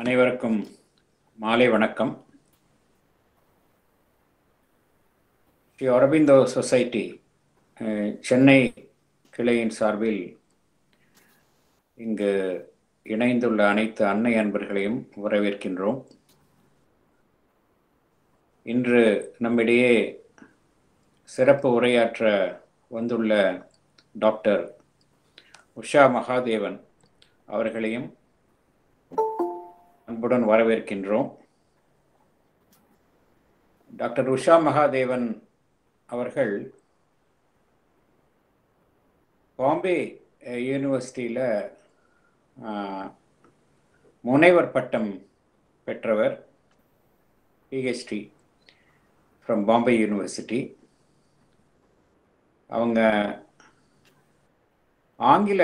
அனைவருக்கும் மாலை வணக்கம். ஸ்ரீ அரபிந்தோ சொசைட்டி சென்னை கிளையின் சார்பில் இங்கு இணைந்துள்ள அனைத்து அன்னை அன்பர்களையும் வரவேற்கின்றோம். இன்று நம்மிடையே சிறப்பு உரையாற்ற வந்துள்ள டாக்டர் உஷா மகாதேவன் அவர்களையும் அன்புடன் வரவேற்கின்றோம். டாக்டர் உஷா மகாதேவன் அவர்கள் பாம்பே யூனிவர்சிட்டியில் முனைவர் பட்டம் பெற்றவர், PhD ஃப்ரம் பாம்பே யூனிவர்சிட்டி. அவங்க ஆங்கில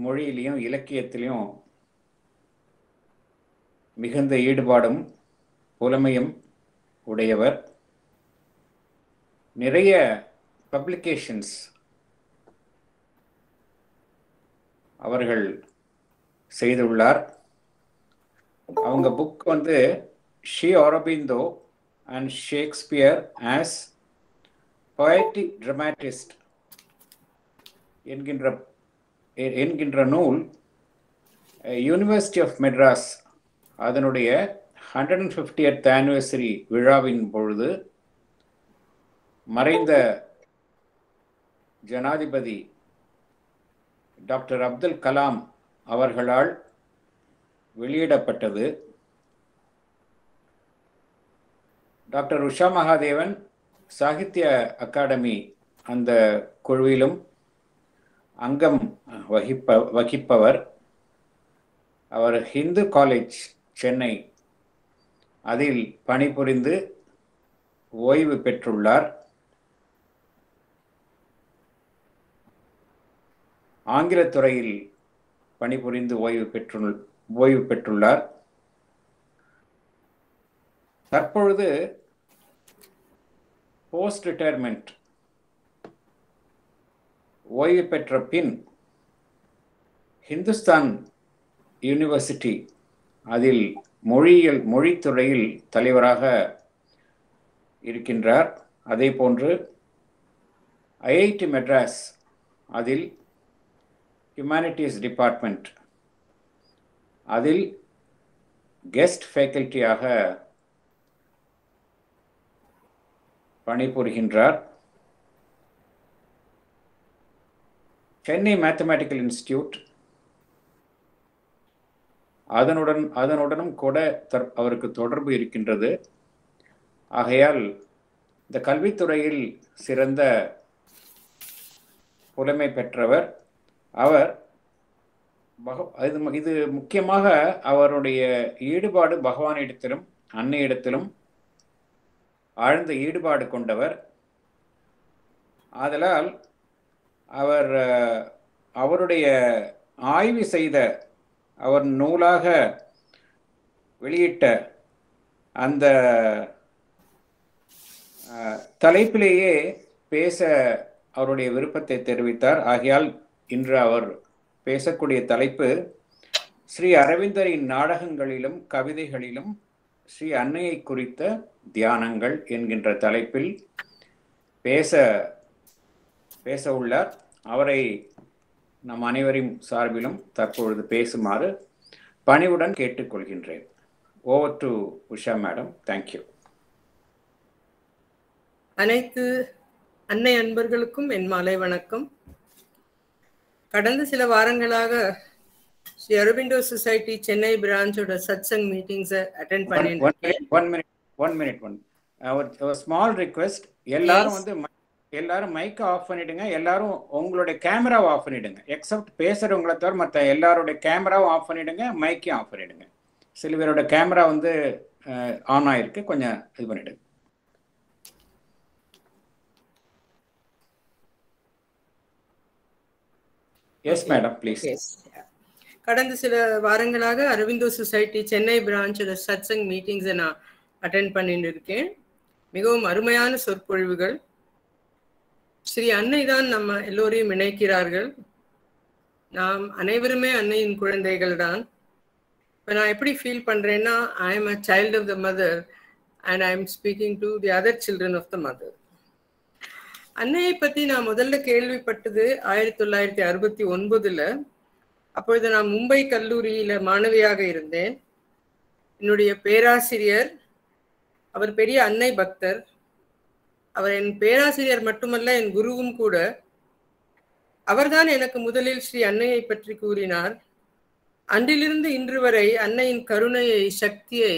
மொழியிலையும் இலக்கியத்திலையும் மிகுந்த ஈடுபாடும் புலமையும் உடையவர். நிறைய பப்ளிகேஷன்ஸ் அவர்கள் செய்துள்ளார். அவங்க புக் வந்து Shri Aurobindo and Shakespeare as poetic dramatist என்கின்ற நூல் யூனிவர்சிட்டி ஆஃப் மெட்ராஸ் அதனுடைய 150th ஆனிவர்சரி விழாவின் பொழுது மறைந்த ஜனாதிபதி டாக்டர் அப்துல் கலாம் அவர்களால் வெளியிடப்பட்டது. டாக்டர் உஷா மகாதேவன் சாகித்ய அகாடமி அந்த குழுவிலும் அங்கம் வகிப்பவர். அவர் ஹிந்து காலேஜ் சென்னை அதில் பணிபுரிந்து ஓய்வு பெற்றுள்ளார். ஆங்கிலத் துறையில் பணிபுரிந்து ஓய்வு பெற்றுள்ளார். தற்பொழுது போஸ்ட் ரிட்டையர்மெண்ட் ஓய்வு பெற்ற பின் ஹிந்துஸ்தான் யூனிவர்சிட்டி அதில் மொழித்துறையில் தலைவராக இருக்கின்றார். அதே போன்று IIT மெட்ராஸ் அதில் ஹியூமானிட்டிஸ் டிபார்ட்மெண்ட் அதில் கெஸ்ட் ஃபேக்கல்ட்டியாக பணிபுரிகின்றார். சென்னை மேத்தமேட்டிக்கல் இன்ஸ்டிடியூட் அதனுடனும் கூட அவருக்கு தொடர்பு இருக்கின்றது. ஆகையால் இந்த கல்வித்துறையில் சிறந்த புலமை பெற்றவர் அவர். இது முக்கியமாக அவருடைய ஈடுபாடு பகவானிடத்திலும் அன்னையிடத்திலும் ஆழ்ந்த ஈடுபாடு கொண்டவர். ஆதலால் அவருடைய ஆய்வு செய்த அவர் நூலாக வெளியிட்ட அந்த தலைப்பிலேயே பேச அவருடைய விருப்பத்தை தெரிவித்தார். ஆகையால் இன்று அவர் பேசக்கூடிய தலைப்பு ஸ்ரீ அரவிந்தரின் நாடகங்களிலும் கவிதைகளிலும் ஸ்ரீ அன்னையை குறித்த தியானங்கள் என்கின்ற தலைப்பில் பேச உள்ளார். அவரை நம் அனைவரின் சார்பிலும் தற்பொழுது பேசுமாறு பணிவுடன் கேட்டுக்கொள்கின்றேன். Over to Usha madam. Thank you. அனைத்து அன்னை அன்பர்களுக்கும் என் மாலை வணக்கம். கடந்த சில வாரங்களாக ஸ்ரீ அரவிந்தோ சொசைட்டி சென்னை பிரான்ச்சோட சத்சங் மீட்டிங்ஸை அட்டெண்ட் பண்ணிருக்கேன். ஸ்மால் ரிக்வெஸ்ட், எல்லாரும் மைக்கை ஆஃப் பண்ணிடுங்க. எல்லாரும் உங்களுடைய கேமராவை ஆஃப் பண்ணிடுங்க. எக்ஸப்ட் பேசுறவங்களை தவிர மற்ற எல்லாருடைய கேமராவும் ஆஃப் பண்ணிடுங்க, மைக்கையும் ஆஃப் பண்ணிடுங்க. சில பேரோட கேமரா ஆன் ஆயிருக்கு, கொஞ்சம் இது பண்ணிடுங்க. Yes madam, please. கடந்த சில வாரங்களாக அரவிந்தோ சொசைட்டி சென்னை பிரான்ச்சோட சத்சங் மீட்டிங்ஸை நான் அட்டெண்ட் பண்ணிட்டு இருக்கேன். மிகவும் அருமையான சொற்பொழிவுகள். ஸ்ரீ அன்னை தான் நம்ம எல்லோரையும் இணைக்கிறார்கள். நாம் அனைவருமே அன்னையின் குழந்தைகள் தான். இப்போ நான் எப்படி ஃபீல் பண்ணுறேன்னா, I am a child of the mother and I am speaking to the other children of the mother. அன்னையை பற்றி நான் முதல்ல கேள்விப்பட்டது 1969. அப்பொழுது நான் மும்பை கல்லூரியில் மாணவியாக இருந்தேன். என்னுடைய பேராசிரியர் அவர் பெரிய அன்னை பக்தர். அவர் என் பேராசிரியர் மட்டுமல்ல, என் குருவும் கூட. அவர்தான் எனக்கு முதலில் ஸ்ரீ அன்னையை பற்றி கூறினார். அன்றிலிருந்து இன்று வரை அன்னையின் கருணையை, சக்தியை,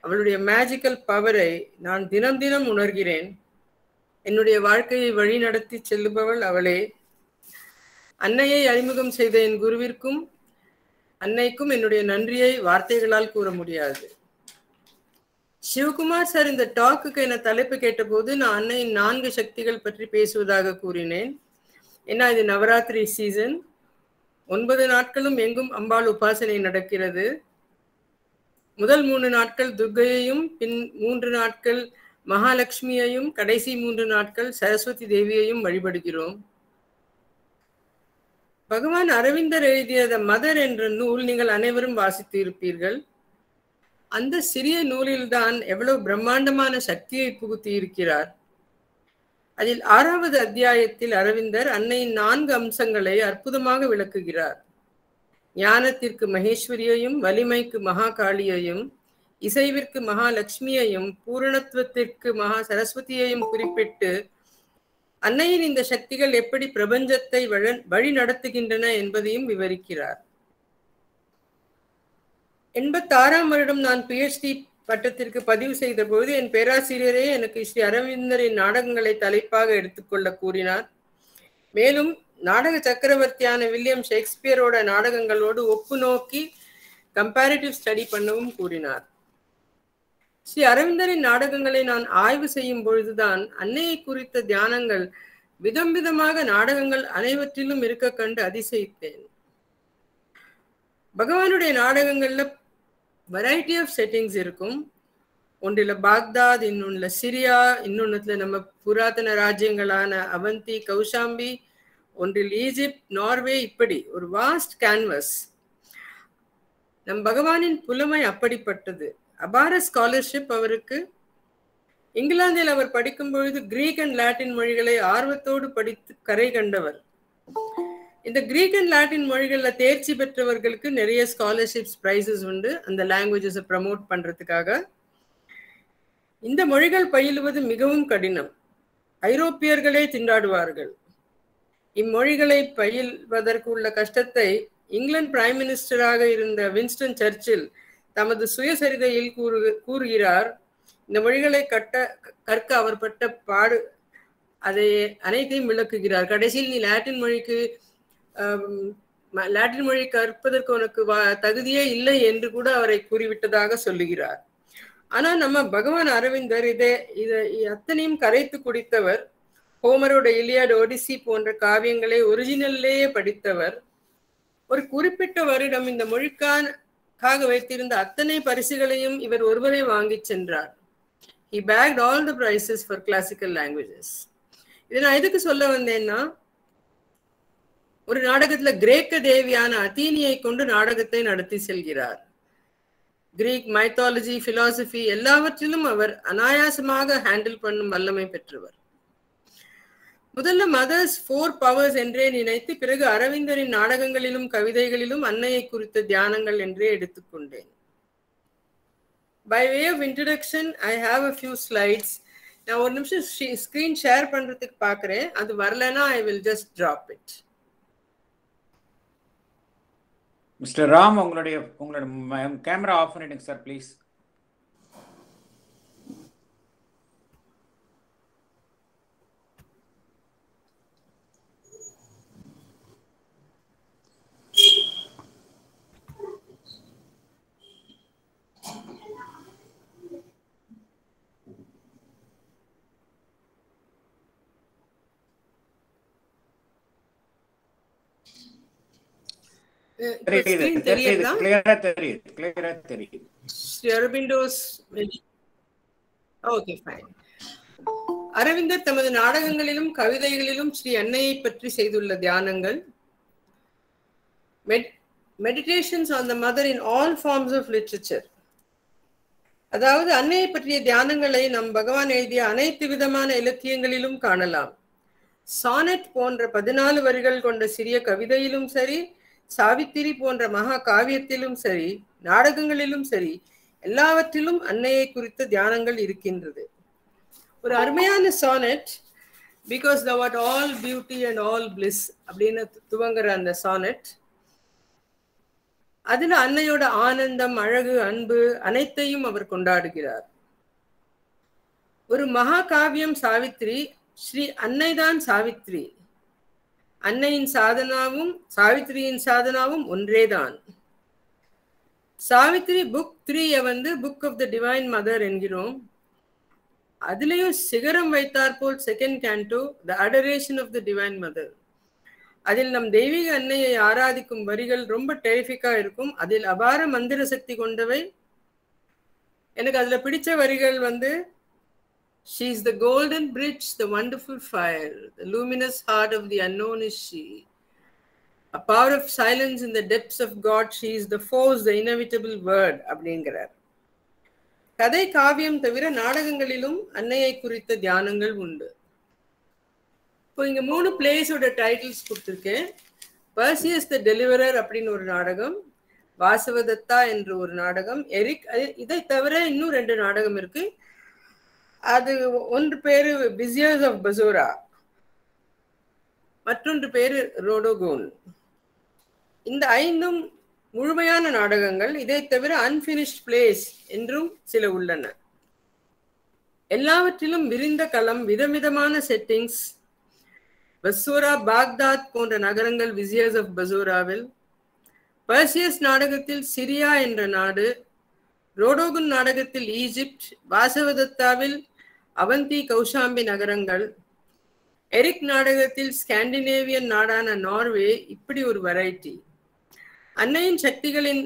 அவளுடைய மேஜிக்கல் பவரை நான் தினம் தினம் உணர்கிறேன். என்னுடைய வாழ்க்கையை வழி நடத்தி செல்லுபவள் அவளே. அன்னையை அறிமுகம் செய்த என் குருவிற்கும் அன்னைக்கும் என்னுடைய நன்றியை வார்த்தைகளால் கூற முடியாது. சிவகுமார் சார் இந்த டாக்குக்கு என்ன தலைப்பு கேட்டபோது நான் அன்னையின் 4 சக்திகள் பற்றி பேசுவதாக கூறினேன். ஏன்னா இது நவராத்திரி சீசன். 9 நாட்களும் எங்கும் அம்பாள் உபாசனை நடக்கிறது. முதல் 3 நாட்கள் துர்க்கையையும், பின் 3 நாட்கள் மகாலட்சுமியையும், கடைசி 3 நாட்கள் சரஸ்வதி தேவியையும் வழிபடுகிறோம். பகவான் அரவிந்தர் எழுதிய த மதர் என்ற நூல் நீங்கள் அனைவரும் வாசித்து இருப்பீர்கள். அந்த சிறிய நூலில்தான் எவ்வளவு பிரம்மாண்டமான சக்தியை புகுத்தி இருக்கிறார். அதில் 6வது அத்தியாயத்தில் அரவிந்தர் அன்னையின் 4 அம்சங்களை அற்புதமாக விளக்குகிறார். ஞானத்திற்கு மகேஸ்வரியையும், வலிமைக்கு மகாகாளியையும், இசைவிற்கு மகாலட்சுமியையும், பூரணத்துவத்திற்கு மகா சரஸ்வதியையும் குறிப்பிட்டு அன்னையின் இந்த சக்திகள் எப்படி பிரபஞ்சத்தை வழி நடத்துகின்றன என்பதையும் விவரிக்கிறார். 86ஆம் வருடம் நான் PhD பட்டத்திற்கு பதிவு செய்த போது என் பேராசிரியரே எனக்கு ஸ்ரீ அரவிந்தரின் நாடகங்களை தலைப்பாக எடுத்துக்கொள்ள கூறினார். மேலும் நாடக சக்கரவர்த்தியான வில்லியம் ஷேக்ஸ்பியரோட நாடகங்களோடு ஒப்பு நோக்கி கம்பேரிட்டிவ் ஸ்டடி பண்ணவும் கூறினார். ஸ்ரீ அரவிந்தரின் நாடகங்களை நான் ஆய்வு செய்யும் பொழுதுதான் அன்னையை குறித்த தியானங்கள் விதம் விதமாக நாடகங்கள் அனைவற்றிலும் இருக்க கண்டு அதிசயித்தேன். பகவானுடைய நாடகங்கள்ல வெரைட்டி ஆஃப் செட்டிங்ஸ் இருக்கும். ஒன்றில் பாக்தாத், இன்னொன்னுல சிரியா, இன்னொன்னுல நம்ம புராதன ராஜ்யங்களான அவந்தி, கௌஷாம்பி, ஒன்றில் ஈஜிப்ட், நார்வே, இப்படி ஒரு வாஸ்ட் கேன்வஸ். நம் பகவானின் புலமை அப்படிப்பட்டது. அபார ஸ்காலர்ஷிப் அவருக்கு. இங்கிலாந்தில் அவர் படிக்கும் பொழுது கிரீக் அண்ட் லாட்டின் மொழிகளை ஆர்வத்தோடு படித்து கரை கண்டவர். இந்த கிரீக் அண்ட் லாட்டின் மொழிகள்ல தேர்ச்சி பெற்றவர்களுக்கு நிறைய ஸ்காலர்ஷிப்ஸ், பிரைசஸ் உண்டு அந்த லாங்குவேஜஸை ப்ரமோட் பண்றதுக்காக. இந்த மொழிகள் பயிலுவது மிகவும் கடினம். ஐரோப்பியர்களே திண்டாடுவார்கள். இம்மொழிகளை பயில்வதற்கு உள்ள கஷ்டத்தை இங்கிலாந்து பிரைம் மினிஸ்டராக இருந்த வின்ஸ்டன் சர்ச்சில் தமது சுயசரிதையில் கூறுகிறார். இந்த மொழிகளை கற்க அவர் பட்ட பாடு அதை அனைத்தையும் விளக்குகிறார். கடைசியில் நீ லாட்டின் மொழி கற்பதற்கு உனக்கு தகுதியே இல்லை என்று கூட அவரை கூறிவிட்டதாக சொல்லுகிறார். ஆனா நம்ம பகவான் அரவிந்தர் இதை அத்தனையும் கரைத்து குடித்தவர். ஹோமரோட இலியாட், ஒடிசி போன்ற காவியங்களை ஒரிஜினல்லேயே படித்தவர். ஒரு குறிப்பிட்ட வருடம் இந்த மொழிக்காக வைத்திருந்த அத்தனை பரிசுகளையும் இவர் ஒருவரே வாங்கி சென்றார். He bagged all the prizes for classical languages. இதை நான் எதுக்கு சொல்ல வந்தேன்னா, ஒரு நாடகத்துல கிரேக்க தேவியான அத்தீனியை கொண்டு நாடகத்தை நடத்தி செல்கிறார். கிரீக் மைத்தாலஜி, பிலாசபி எல்லாவற்றிலும் அவர் அனாயாசமாக ஹேண்டில் பண்ணும் வல்லமை பெற்றவர். முதல்ல மதர்ஸ் 4 பவர்ஸ் என்றே நினைத்து பிறகு அரவிந்தரின் நாடகங்களிலும் கவிதைகளிலும் அன்னையை குறித்த தியானங்கள் என்றே எடுத்துக்கொண்டேன். By way of introduction, I have a few slides. நான் ஒரு நிமிஷம் ஸ்கிரீன் ஷேர் பண்றதுக்கு பார்க்குறேன். அது வரலன்னா I will just drop it. Mister Ram, உங்களுடைய கேமரா ஆஃப் பண்ணிடுங்க சார் ப்ளீஸ். அரவிந்தர் தமது நாடகங்களிலும் கவிதைகளிலும் ஸ்ரீ அன்னையை பற்றி செய்துள்ள தியானங்கள், meditations on the mother in all forms of literature. அதாவது அன்னையை பற்றிய தியானங்களை நம் பகவான் எழுதிய அனைத்து விதமான இலக்கியங்களிலும் காணலாம். சானட் போன்ற 14 வரிகள் கொண்ட சிறிய கவிதையிலும் சரி, சாவித்திரி போன்ற மகா காவியத்திலும் சரி, நாடகங்களிலும் சரி, எல்லாவற்றிலும் அன்னையை குறித்த தியானங்கள் இருக்கின்றது. ஒரு அருமையான sonnet, because thou art all beauty and all bliss அப்படின்னு துவங்குற அந்த சானட், அதுல அன்னையோட ஆனந்தம், அழகு, அன்பு அனைத்தையும் அவர் கொண்டாடுகிறார். ஒரு மகா காவியம் சாவித்திரி, ஸ்ரீ அன்னைதான் சாவித்ரி. அன்னையின் சாதனாவும் சாவித்திரியின் சாதனாவும் ஒன்றேதான். Savitri book 3 book of the divine mother என்கிறோம். அதுலயும் சிகரம் வைத்தாற்போல் second canto, the adoration of the divine mother. அதில் நம் தெய்வீக அன்னையை ஆராதிக்கும் வரிகள் ரொம்ப டெரிஃபிக்கா இருக்கும். அதில் அபார மந்திர சக்தி கொண்டவை. எனக்கு அதுல பிடிச்ச வரிகள் She is the golden bridge, the wonderful fire, the luminous heart of the unknown is she. A power of silence in the depths of God, she is the force, the inevitable word அப்படிங்கிறார். கதை காவியம் தவிர நாடகங்களிலும் அன்னையை குறித்த தியானங்கள் உண்டு. இப்போ இங்க 3 பிளேஸோட titles கொடுத்துருக்கேன். பர்சியஸ் த டெலிவரர் அப்படின்னு ஒரு நாடகம், வாசவதத்தா என்ற ஒரு நாடகம், எரிக். இதை தவிர இன்னும் 2 நாடகம் இருக்கு. அது ஒன்று பேரு விசியர்ஸ் ஆஃப் பசோரா, மற்றொன்று பேரு ரோடோகோன். இந்த 5ம் முழுமையான நாடகங்கள். இதை தவிர அன்பினிஷ்ட் பிளேஸ் என்றும் சில உள்ளன. எல்லாவற்றிலும் விரிந்த களம், விதவிதமான செட்டிங்ஸ். பசோரா, பாக்தாத் போன்ற நகரங்கள் விசியர்ஸ் ஆஃப் பசோராவில். பர்சியஸ் நாடகத்தில் சிரியா என்ற நாடு, ரோடோகுன் நாடகத்தில் ஈஜிப்ட், வாசவதத்தாவில் அவந்தி, கௌஷாம்பி நகரங்கள், எரிக் நாடகத்தில் ஸ்காண்டினேவியன் நாடான நார்வே. இப்படி ஒரு வெரைட்டி. அன்னையின் சக்திகளின்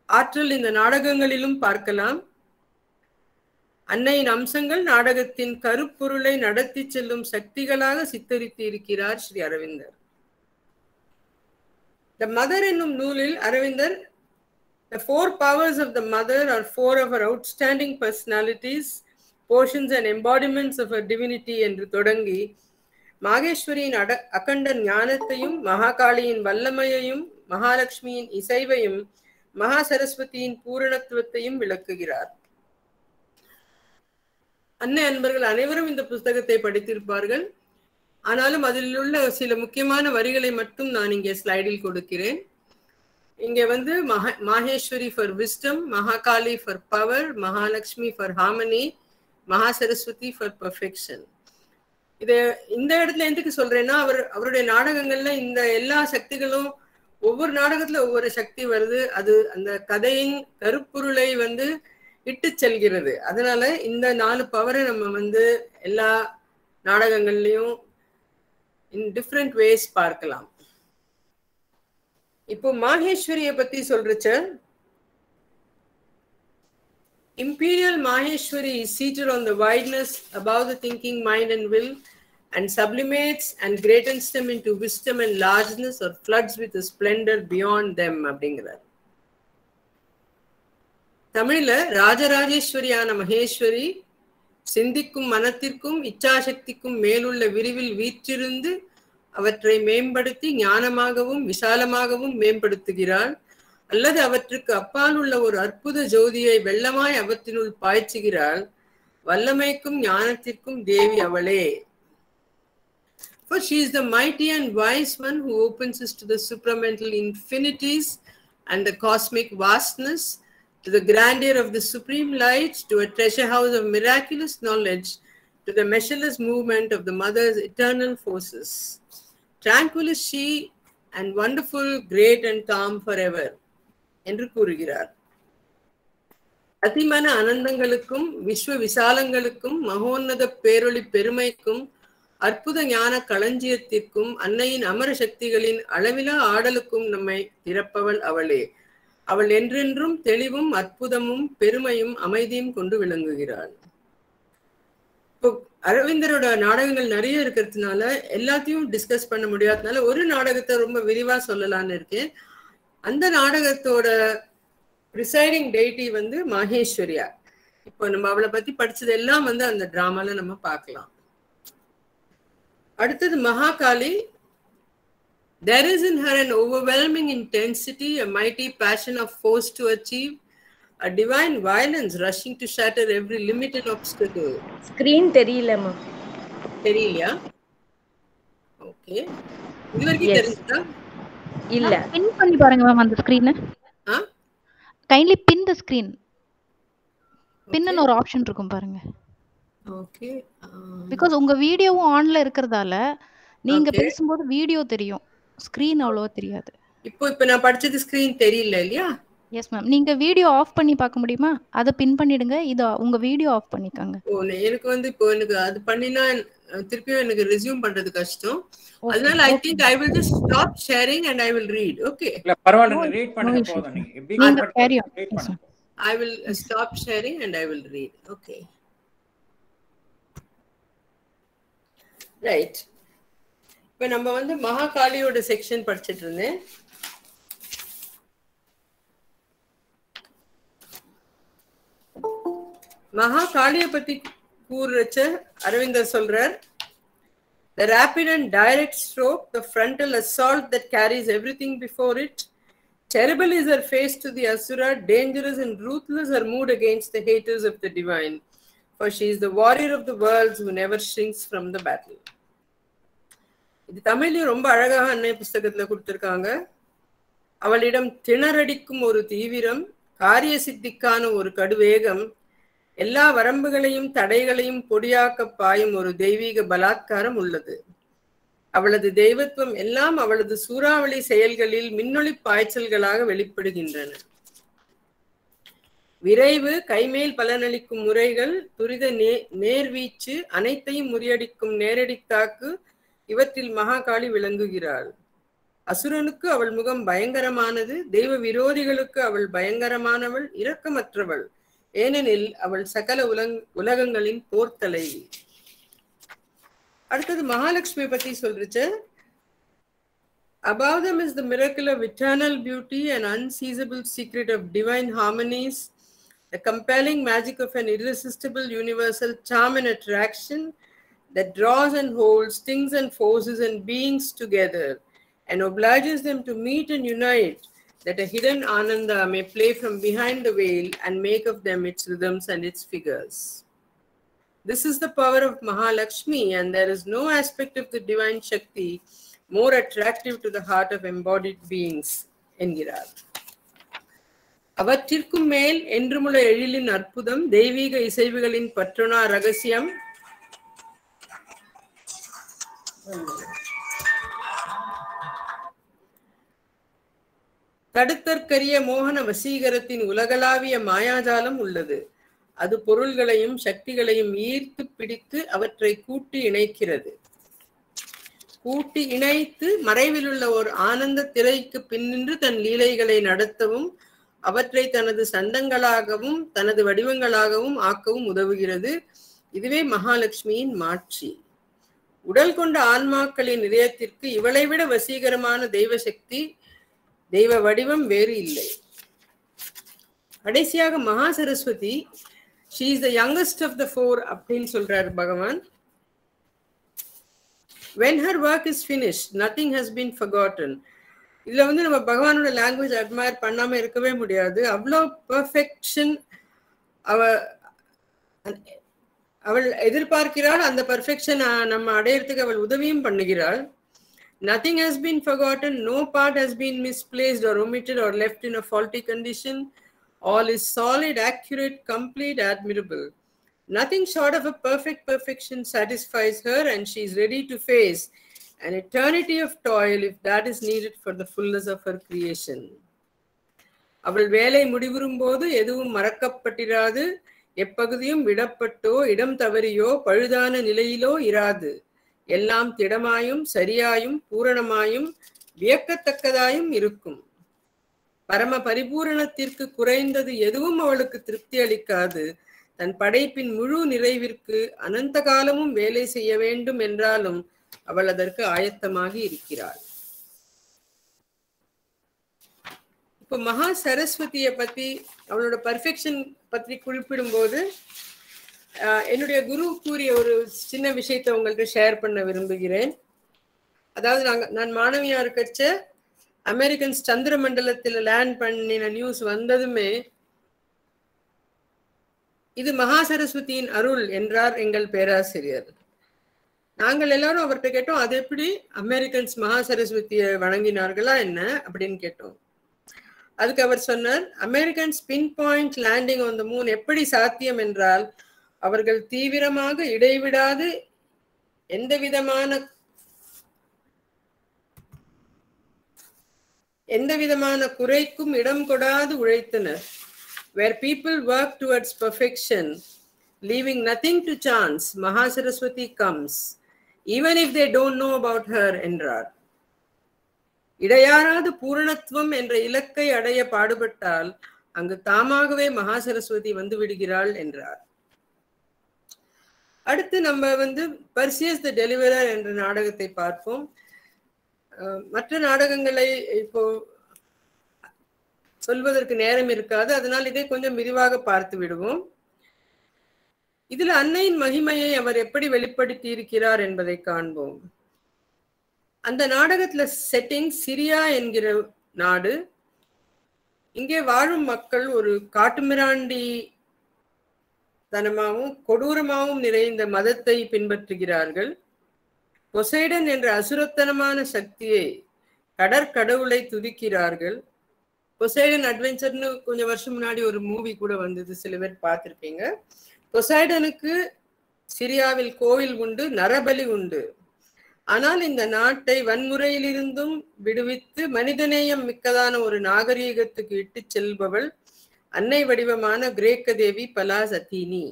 ஆற்றல் இந்த நாடகங்களிலும் பார்க்கலாம். அன்னையின் அம்சங்கள் நாடகத்தின் கருப்பொருளை நடத்தி செல்லும் சக்திகளாக சித்தரித்து இருக்கிறார் ஸ்ரீ அரவிந்தர். த மதர் என்னும் நூலில் அரவிந்தர் the 4 powers of the mother are 4 of her outstanding personalities, portions and embodiments of her divinity என்று தொடங்கி மாகேஸ்வரியின் அகண்ட ஞானத்தையும் மகாகாளியின் வல்லமையையும் மகாலட்சுமியின் இசைவையும் மகா சரஸ்வதியின் பூரணத்துவத்தையும் விளக்குகிறார். அன்னை அன்பர்கள் அனைவரும் இந்த புத்தகத்தை படித்திருப்பார்கள். ஆனாலும் அதில் உள்ள சில முக்கியமான வரிகளை மட்டும் நான் இங்கே ஸ்லைடில் கொடுக்கிறேன். இங்கே வந்து Maheswari for wisdom, Mahakali for power, Mahalakshmi for harmony, மகா சரஸ்வதி ஃபார் பர்ஃபெக்ஷன். இது இந்த இடத்துல எதுக்கு சொல்றேன்னா, அவருடைய நாடகங்கள்ல இந்த எல்லா சக்திகளும் ஒவ்வொரு நாடகத்துல ஒவ்வொரு சக்தி வருது. அது அந்த கதையின் கருப்பொருளை வந்து இட்டு செல்கிறது. அதனால இந்த 4 பவரை நம்ம வந்து எல்லா நாடகங்கள்லயும் இன் டிஃப்ரெண்ட் வேஸ் பார்க்கலாம். இப்போ மாகேஸ்வரிய பத்தி சொல்றச்ச, Imperial Maheshwari is seated on the wideness above the thinking mind and will and sublimates and greatens them into wisdom and largeness or floods with a splendor beyond them அப்படிங்கிறார். தமிழ்ல ராஜராஜேஸ்வரியான மகேஸ்வரி சிந்திக்கும் மனத்திற்கும் இச்சாசக்திக்கும் மேலுள்ள விரிவில் வீற்றிருந்து அவற்றை மேம்படுத்தி ஞானமாகவும் விசாலமாகவும் மேம்படுத்துகிறாள். அல்லது அவற்றுக்கு அப்பால் உள்ள ஒரு அற்புத ஜோதியை வெள்ளமாய் அவற்றினுள் பாய்ச்சுகிறாள். வல்லமைக்கும் ஞானத்திற்கும் தேவி அவளே. For she is the mighty and wise one who opens us to the supramental infinities and the cosmic vastness, to the grandeur of the supreme light, to a treasure house of miraculous knowledge, to the measureless movement of the mother's eternal forces. Tranquil is she and wonderful, great and calm forever. என்று கூறுகிறார். அதிமன அனந்தங்களுக்கும் விஸ்வ விசாலங்களுக்கும் மகோன்னத பேரொளி பெருமைக்கும் அற்புத ஞான களஞ்சியத்திற்கும் அன்னையின் அமர சக்திகளின் அளவிலா ஆடலுக்கும் நம்மை திறப்பவள் அவளே. அவள் என்றென்றும் தெளிவும் அற்புதமும் பெருமையும் அமைதியும் கொண்டு விளங்குகிறாள். இப்போ அரவிந்தரோட நாடகங்கள் நிறைய இருக்கிறதுனால எல்லாத்தையும் டிஸ்கஸ் பண்ண முடியாததுனால ஒரு நாடகத்தை ரொம்ப விரிவா சொல்லலான்னு இருக்கேன். அந்த நாடகத்தோட ப்ரிசைடிங் டெய்டி வந்து மாகேஸ்வரியா. இப்போ நம்ம அவளை பத்தி படிச்சது எல்லாம் வந்து அந்த டிராமால நம்ம பார்க்கலாம். அடுத்தது Mahakali. There is in her an overwhelming intensity, a mighty passion of force to achieve, a divine violence rushing to shatter every limit and obstacle. Screen தெரியலமா. தெரியலையா? ஓகே. இதுவரைக்கும் தெரிஞ்சதா? இல்ல. பின் பண்ணி பாருங்க மேம் அந்த ஸ்கிரீனை. கைண்ட்லி பின் தி ஸ்கிரீன். பின்னு ஒரு ஆப்ஷன் இருக்கும் பாருங்க. ஓகே. பிகாஸ் உங்க வீடியோவும் ஆன்ல இருக்கிறதால நீங்க பேசும்போது வீடியோ தெரியும், ஸ்கிரீன் அவ்வளவா தெரியாது. இப்போ நான் படிச்சது ஸ்கிரீன் தெரியல இல்லையா? Yes ma'am. நீங்க வீடியோ ஆஃப் பண்ணி பார்க்க முடியுமா? அதை பின் பண்ணிடுங்க. இத உங்க வீடியோ ஆஃப் பண்ணிக்கங்க. ஓ, எனக்கு வந்து இப்போ எனக்கு அது பண்ணினா திருப்பியும் எனக்கு ரெஸ்யூம் பண்றது கஷ்டம். அதனால I think I will just stop sharing and I will read. Okay. இல்ல பரவாயில்லை, ரீட் பண்ணுங்க போதும். நீங்க carry on. I will stop sharing and I will read. Okay. Right. இப்போ நம்ம வந்து மகாகாளியோட செக்ஷன் படிச்சிட்டு இருந்தேன். மகாகாளிய பத்தி கூறுறச்ச அரவிந்தர் சொல்றார், the rapid and direct stroke, the frontal assault that carries everything before it. Terrible is her face to the asura, dangerous and ruthless her mood against the haters of the divine. For she is the warrior of the worlds who never shrinks from the battle. இது தமிழ்லயும் ரொம்ப அழகாக அன்னை புஸ்தகத்துல கொடுத்திருக்காங்க. அவளிடம் திணறடிக்கும் ஒரு தீவிரம், காரிய சித்திக்கான ஒரு கடுவேகம், எல்லா வரம்புகளையும் தடைகளையும் பொடியாக்க பாயும் ஒரு தெய்வீக பலாத்காரம் உள்ளது. அவளது தெய்வத்துவம் எல்லாம் அவளது சூறாவளி செயல்களில் மின்னொளி பாய்ச்சல்களாக வெளிப்படுகின்றன. விரைவு, கைமேல் பலனளிக்கும் முறைகள், துரித நேர்வீச்சு, அனைத்தையும் முறியடிக்கும் நேரடி தாக்கு, இவற்றில் மகாகாளி விளங்குகிறாள். அசுரனுக்கு அவள் முகம் பயங்கரமானது, தெய்வ விரோதிகளுக்கு அவள் பயங்கரமானவள், இரக்கமற்றவள், ஏனெனில் அவள் சகல உலகங்களின் போர்த்தலை. அடுத்தது மகாலட்சுமி பத்தி சொல்றச்சு. Above them is the miracle of eternal beauty, an unseizable secret of divine harmonies, the compelling magic of an irresistible universal charm and attraction that draws and holds things and forces and beings together and obliges them to meet and unite, that a hidden Ananda may play from behind the veil and make of them its rhythms and its figures. This is the power of Mahalakshmi, and there is no aspect of the divine Shakti more attractive to the heart of embodied beings என்கிறார். அவற்றிற்கும் மேல் என்றுமுள்ள எழிலின் அற்புதம், தெய்வீக இசைவுகளின் பற்றுணா ரகசியம், தடுத்தற்கரிய மோகன வசீகரத்தின் உலகளாவிய மாயாஜாலம் உள்ளது. அது பொருள்களையும் சக்திகளையும் ஈர்த்து பிடித்து அவற்றை கூட்டி இணைக்கிறது. கூட்டி இணைத்து மறைவிலுள்ள ஒரு ஆனந்த திரைக்கு பின்னின்று தன் லீலைகளை நடத்தவும் அவற்றை தனது சந்தங்களாகவும் தனது வடிவங்களாகவும் ஆக்கவும் உதவுகிறது. இதுவே மகாலட்சுமியின் மாட்சி. உடல் கொண்ட ஆன்மாக்களின் இதயத்திற்கு இவளை விட வசீகரமான தெய்வ சக்தி, தெய்வ வடிவம் வேறு இல்லை. கடைசியாக மகா Saraswati, she is the youngest of the four அப்படின்னு சொல்றார் பகவான். When her work is finished, nothing has been forgotten. இதுல நம்ம பகவானோட லாங்குவேஜ் அட்மயர் பண்ணாம இருக்கவே முடியாது. அவ்வளோ பெர்ஃபெக்ஷன் அவள் எதிர்பார்க்கிறாள். அந்த பெர்ஃபெக்ஷன் நம்ம அடையறதுக்கு அவள் உதவியும் பண்ணுகிறாள். Nothing has been forgotten, no part has been misplaced or omitted or left in a faulty condition. All is solid, accurate, complete, admirable. Nothing short of a perfect perfection satisfies her, and she is ready to face an eternity of toil if that is needed for the fullness of her creation. அவள் வேலை முடிவுறும் போது எதுவும் மறக்கப்பட்டிராது, எப்பகுதியும் விடப்பட்டோ இடம் தவறியோ பழுதான நிலையிலோ இராது. எல்லாம் திடமாயும் சரியாயும் பூரணமாயும் வியக்கத்தக்கதாயும் இருக்கும். பரம பரிபூரணத்திற்கு குறைந்தது எதுவும் அவளுக்கு திருப்தி அளிக்காது. தன் படைப்பின் முழு நிறைவிற்கு அனந்த காலமும் வேலை செய்ய வேண்டும் என்றாலும் அவள் அதற்கு ஆயத்தமாகி இருக்கிறாள். இப்போ மகா சரஸ்வதியை பத்தி, அவளோட பர்ஃபெக்ஷன் பற்றி குறிப்பிடும் போது என்னுடைய குரு கூறிய ஒரு சின்ன விஷயத்தை உங்களுக்கு ஷேர் பண்ண விரும்புகிறேன். அதாவது நான் மாணவியா இருக்கச்ச அமெரிக்கன்ஸ் சந்திர மண்டலத்தில் லேண்ட் பண்ணின நியூஸ் வந்ததுமே இது மகா சரஸ்வதியின் அருள் என்றார் எங்கள் பேராசிரியர். நாங்கள் எல்லாரும் அவர்கிட்ட கேட்டோம், அது எப்படி அமெரிக்கன்ஸ் மகா சரஸ்வதியை வணங்கினார்களா என்ன அப்படின்னு கேட்டோம். அதுக்கு அவர் சொன்னார், Americans pin point landing on the moon எப்படி சாத்தியம் என்றால், அவர்கள் தீவிரமாக இடைவிடாது எந்த விதமான குறைக்கும் இடம் கொடாது உழைத்தனர். Where people work towards perfection, leaving nothing to chance, Maha Saraswati comes, even if they don't know about her என்றார். இடையாறாது பூரணத்துவம் என்ற இலக்கை அடைய பாடுபட்டால் அங்கு தாமாகவே மகா சரஸ்வதி வந்து விடுகிறாள் என்றார். அடுத்து நம்ம பர்சியஸ் தி டெலிவரர் என்ற நாடகத்தை பார்ப்போம். மற்ற நாடகங்களை இப்போ சொல்வதற்கு நேரம் இருக்காது, அதனால் இதை கொஞ்சம் விரிவாக பார்த்து விடுவோம். இதுல அன்னையின் மகிமையை அவர் எப்படி வெளிப்படுத்தி இருக்கிறார் என்பதை காண்போம். அந்த நாடகத்துல செட்டிங் சிரியா என்கிற நாடு. இங்கே வாழும் மக்கள் ஒரு காட்டுமிராண்டி தனமாகவும் கொடூரமாகவும் நிறைந்த மதத்தை பின்பற்றுகிறார்கள். பொசைடன் என்ற அசுரத்தனமான சக்தியை, கடற்கடவுளை துதிக்கிறார்கள். பொசைடன் அட்வென்ச்சர்னு கொஞ்சம் வருஷம் முன்னாடி ஒரு மூவி கூட வந்தது, சில பேர் பார்த்திருப்பீங்க. பொசைடனுக்கு சிரியாவில் கோவில் உண்டு, நரபலி உண்டு. ஆனால் இந்த நாட்டை வன்முறையிலிருந்தும் விடுவித்து மனிதநேயம் மிக்கதான ஒரு நாகரீகத்துக்கு இட்டு செல்பவள் அன்னை வடிவமான கிரேக்க தேவி பலாஸ் அத்தீனி.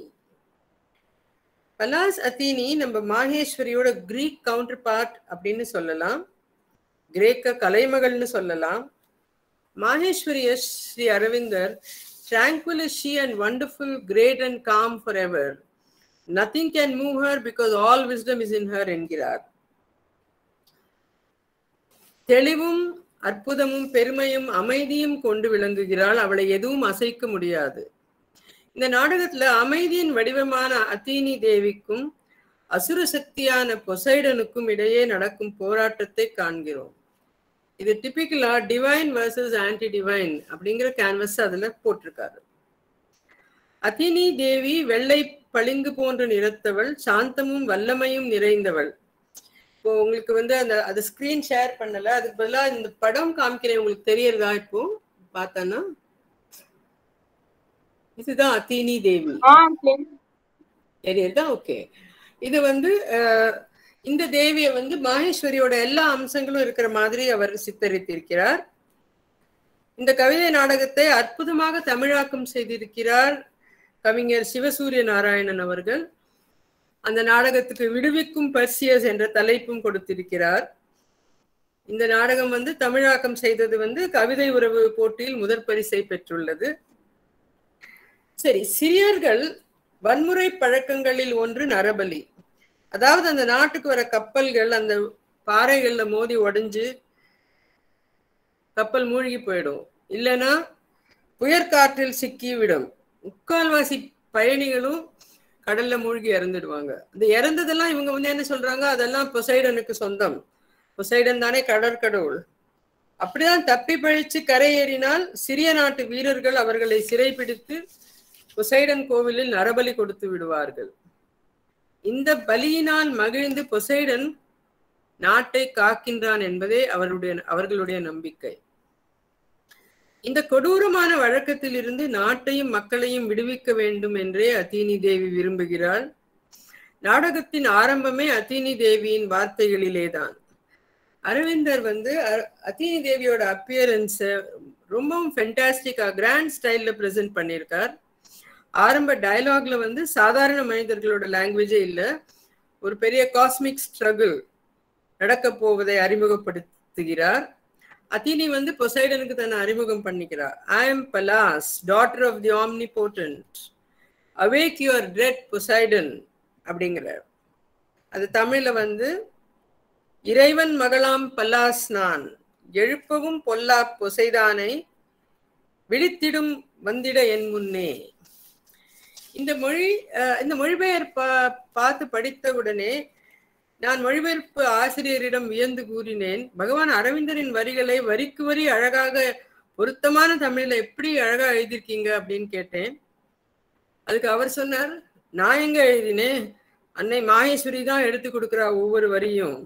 பலாஸ் அத்தீனி நம்ம மாகேஸ்வரியோட கிரீக் கவுண்டர் பார்ட் அப்படின்னு சொல்லலாம். கிரேக்க கலைமகள்னு சொல்லலாம். மாஹேஸ்வரி ஸ்ரீ அரவிந்தர் tranquil is she and wonderful, great and calm forever. Nothing can move her because all wisdom is in her என்கிறார். தெளிவும் அற்புதமும் பெருமையும் அமைதியும் கொண்டு விளங்குகிறாள். அவளை எதுவும் அசைக்க முடியாது. இந்த நாடகத்துல அமைதியின் வடிவமான அத்தீனி தேவிக்கும் அசுர சக்தியான பொசைடனுக்கும் இடையே நடக்கும் போராட்டத்தை காண்கிறோம். இது டிபிக்கலா டிவைன் வர்சஸ் ஆன்டி டிவைன் அப்படிங்கிற கேன்வஸ் அதுல போட்டிருக்காரு. அத்தினி தேவி வெள்ளை பளிங்கு போன்ற நிறத்தவள், சாந்தமும் வல்லமையும் நிறைந்தவள். இப்போ உங்களுக்கு அந்த ஸ்கிரீன் ஷேர் பண்ணல, அதுக்கு பதிலாக இந்த படம் காமிக்கிறேன். உங்களுக்கு தெரியறதா? இப்போ பார்த்தானா இதுதான் அத்தினி தேவி தெரியறதா? ஓகே. இது இந்த தேவியை மாஹேஸ்வரியோட எல்லா அம்சங்களும் இருக்கிற மாதிரி அவர் சித்தரித்திருக்கிறார். இந்த கவிதை நாடகத்தை அற்புதமாக தமிழாக்கம் செய்திருக்கிறார் கவிஞர் சிவசூரிய நாராயணன் அவர்கள். அந்த நாடகத்துக்கு விடுவிக்கும் பர்சியஸ் என்ற தலைப்பும் கொடுத்திருக்கிறார். இந்த நாடகம் தமிழாக்கம் செய்தது கவிதை உறவு போட்டியில் முதற் பரிசை பெற்றுள்ளது. சரி, சிறியர்கள் வன்முறை பழக்கங்களில் ஒன்று நரபலி. அதாவது அந்த நாட்டுக்கு வர கப்பல்கள் அந்த பாறைகள்ல மோதி உடைஞ்சு கப்பல் மூழ்கி போயிடும், இல்லைன்னா புயற்காற்றில் சிக்கி விடும். முக்கால்வாசி பயணிகளும் கடல்ல மூழ்கி இறந்துடுவாங்க. அது இறந்ததெல்லாம் இவங்க என்ன சொல்றாங்க, அதெல்லாம் பொசைடனுக்கு சொந்தம், பொசைடன் தானே கடற்கடவுள். அப்படிதான் தப்பி பழிச்சு கரையேறினால் சிறிய நாட்டு வீரர்கள் அவர்களை சிறைபிடித்து பொசைடன் கோவிலில் நரபலி கொடுத்து விடுவார்கள். இந்த பலியினால் மகிழ்ந்து பொசைடன் நாட்டை காக்கின்றான் என்பதே அவர்களுடைய நம்பிக்கை. இந்த கொடூரமான வழக்கத்தில் இருந்து நாட்டையும் மக்களையும் விடுவிக்க வேண்டும் என்றே அத்தினி தேவி விரும்புகிறாள். நாடகத்தின் ஆரம்பமே அத்தினி தேவியின் வார்த்தைகளிலேதான். அரவிந்தர் அத்தினி தேவியோட அப்பியரன்ஸ ரொம்பவும் ஃபென்டாஸ்டிக்கா கிராண்ட் ஸ்டைல்ல பிரசன்ட் பண்ணியிருக்கார். ஆரம்ப டயலாக்ல சாதாரண மனிதர்களோட லாங்குவேஜே இல்லை, ஒரு பெரிய காஸ்மிக் ஸ்ட்ரகிள் நடக்க போவதை அறிமுகப்படுத்துகிறார். அத்தினி பொசைடனுக்கு தன்னை அறிமுகம் பண்ணிக்கிறார். I am Pallas, daughter of the omnipotent, awake your dead Poseidon அப்படிங்கிறார். அது தமிழ்ல இறைவன் மகளாம் பலாஸ் நான், எழுப்பவும் பொல்லா பொசைதானை, விழித்திடும் வந்திட என் முன்னே. இந்த மொழிபெயர் பார்த்து படித்தவுடனே நான் மொழிபெயர்ப்பு ஆசிரியரிடம் வியந்து கூறினேன், பகவான் அரவிந்தரின் வரிகளை வரிக்கு வரி அழகாக பொருத்தமான தமிழ்ல எப்படி அழகா எழுதியிருக்கீங்க அப்படின்னு கேட்டேன். அதுக்கு அவர் சொன்னார், நான் எங்க எழுதினேன், அன்னை மாஹேஸ்வரி தான் எடுத்து கொடுக்குறா ஒவ்வொரு வரியும்,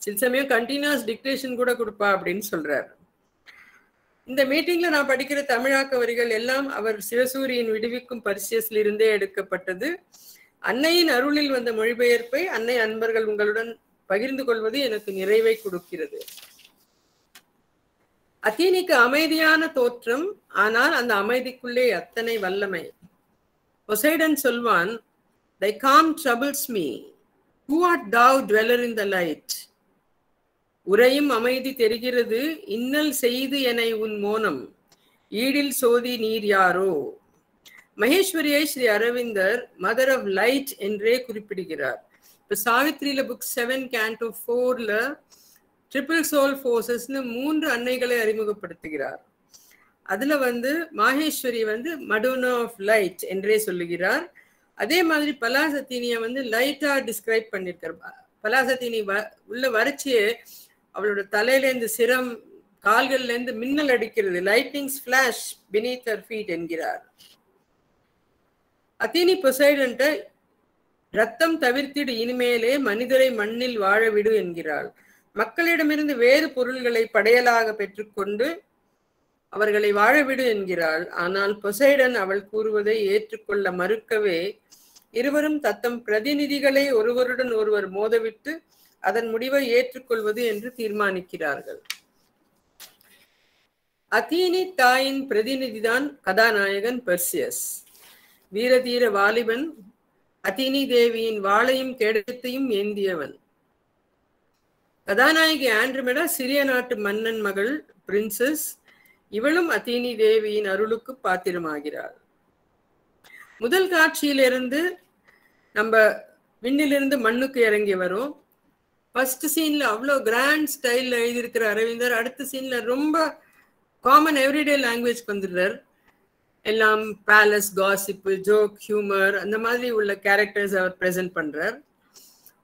சில சமயம் கண்டினியூஸ் டிக்டேஷன் கூட கொடுப்பா அப்படின்னு சொல்றார். இந்த மீட்டிங்ல நான் படிக்கிற தமிழாக்க வரிகள் எல்லாம் அவர் சிவசூரியின் விடுவிக்கும் பர்சியஸ்ல இருந்தே எடுக்கப்பட்டது. அன்னையின் அருளில் வந்த மொழிபெயர்ப்பை அன்னை அன்பர்கள் உங்களுடன் பகிர்ந்து கொள்வது எனக்கு நிறைவை கொடுக்கிறது. அத்தினிக்கு அமைதியான தோற்றம், ஆனால் அந்த அமைதிக்குள்ளே அத்தனை வல்லமை. பொசைடன் சொல்வான், thy calm troubles me, who art thou dweller in the light? உரையும் அமைதி தெரிகிறது, இன்னல் செய்து என உன் மோனம், ஈடில் சோதி நீர் யாரோ. மகேஸ்வரியை ஸ்ரீ அரவிந்தர் மதர் ஆஃப் லைட் என்றே குறிப்பிடுகிறார். இப்போ சாவித்ரியில புக் 7 Canto 4ல ட்ரிபிள் சோல் ஃபோர்ஸஸ்னு 3 அன்னைகளை அறிமுகப்படுத்துகிறார். அதுல மாஹேஸ்வரி மடோனா ஆஃப் லைட் என்றே சொல்லுகிறார். அதே மாதிரி பலாசத்தினிய லைட்டா டிஸ்கிரைப் பண்ணிருக்கார். பலாசத்தினி உள்ள வறட்சியே அவளோட தலையிலேருந்து சிரம் கால்கள்ல இருந்து மின்னல் அடிக்கிறது, lightnings flash beneath her feet என்கிறார். அத்தினி பொசைடன்ட்ட ரத்தம் தவிர்த்திடு, இனிமேலே மனிதரை மண்ணில் வாழ விடு என்கிறாள். மக்களிடமிருந்து வேறு பொருள்களை படையலாக பெற்றுக்கொண்டு அவர்களை வாழவிடு என்கிறாள். ஆனால் பொசைடன் அவள் கூறுவதை ஏற்றுக்கொள்ள மறுக்கவே இருவரும் தத்தம் பிரதிநிதிகளை ஒருவருடன் ஒருவர் மோதவிட்டு அதன் முடிவை ஏற்றுக்கொள்வது என்று தீர்மானிக்கிறார்கள். அத்தினி தாயின் பிரதிநிதிதான் கதாநாயகன் பெர்சியஸ். வீரதீர வாலிபன், அத்தினி தேவியின் வாளையும் கேடயத்தையும் ஏந்தியவன். கதாநாயகி ஆண்ட்ரோமெடா சிறிய நாட்டு மன்னன் மகள் பிரின்சஸ். இவளும் அத்தீனி தேவியின் அருளுக்கு பாத்திரமாகிறாள். முதல் காட்சியிலிருந்து நம்ம விண்ணிலிருந்து மண்ணுக்கு இறங்கி வரும். ஃபர்ஸ்ட் சீன்ல அவ்வளோ கிராண்ட் ஸ்டைல்ல எழுதியிருக்கிற அரவிந்தர் அடுத்த சீன்ல ரொம்ப காமன் எவ்ரிடே லாங்குவேஜ் வந்துடுறார். எல்லாம் பேலஸ், காசிப்பு, ஜோக், ஹியூமர் அந்த மாதிரி உள்ள கேரக்டர்ஸ் அவர் பிரசன்ட் பண்றார்.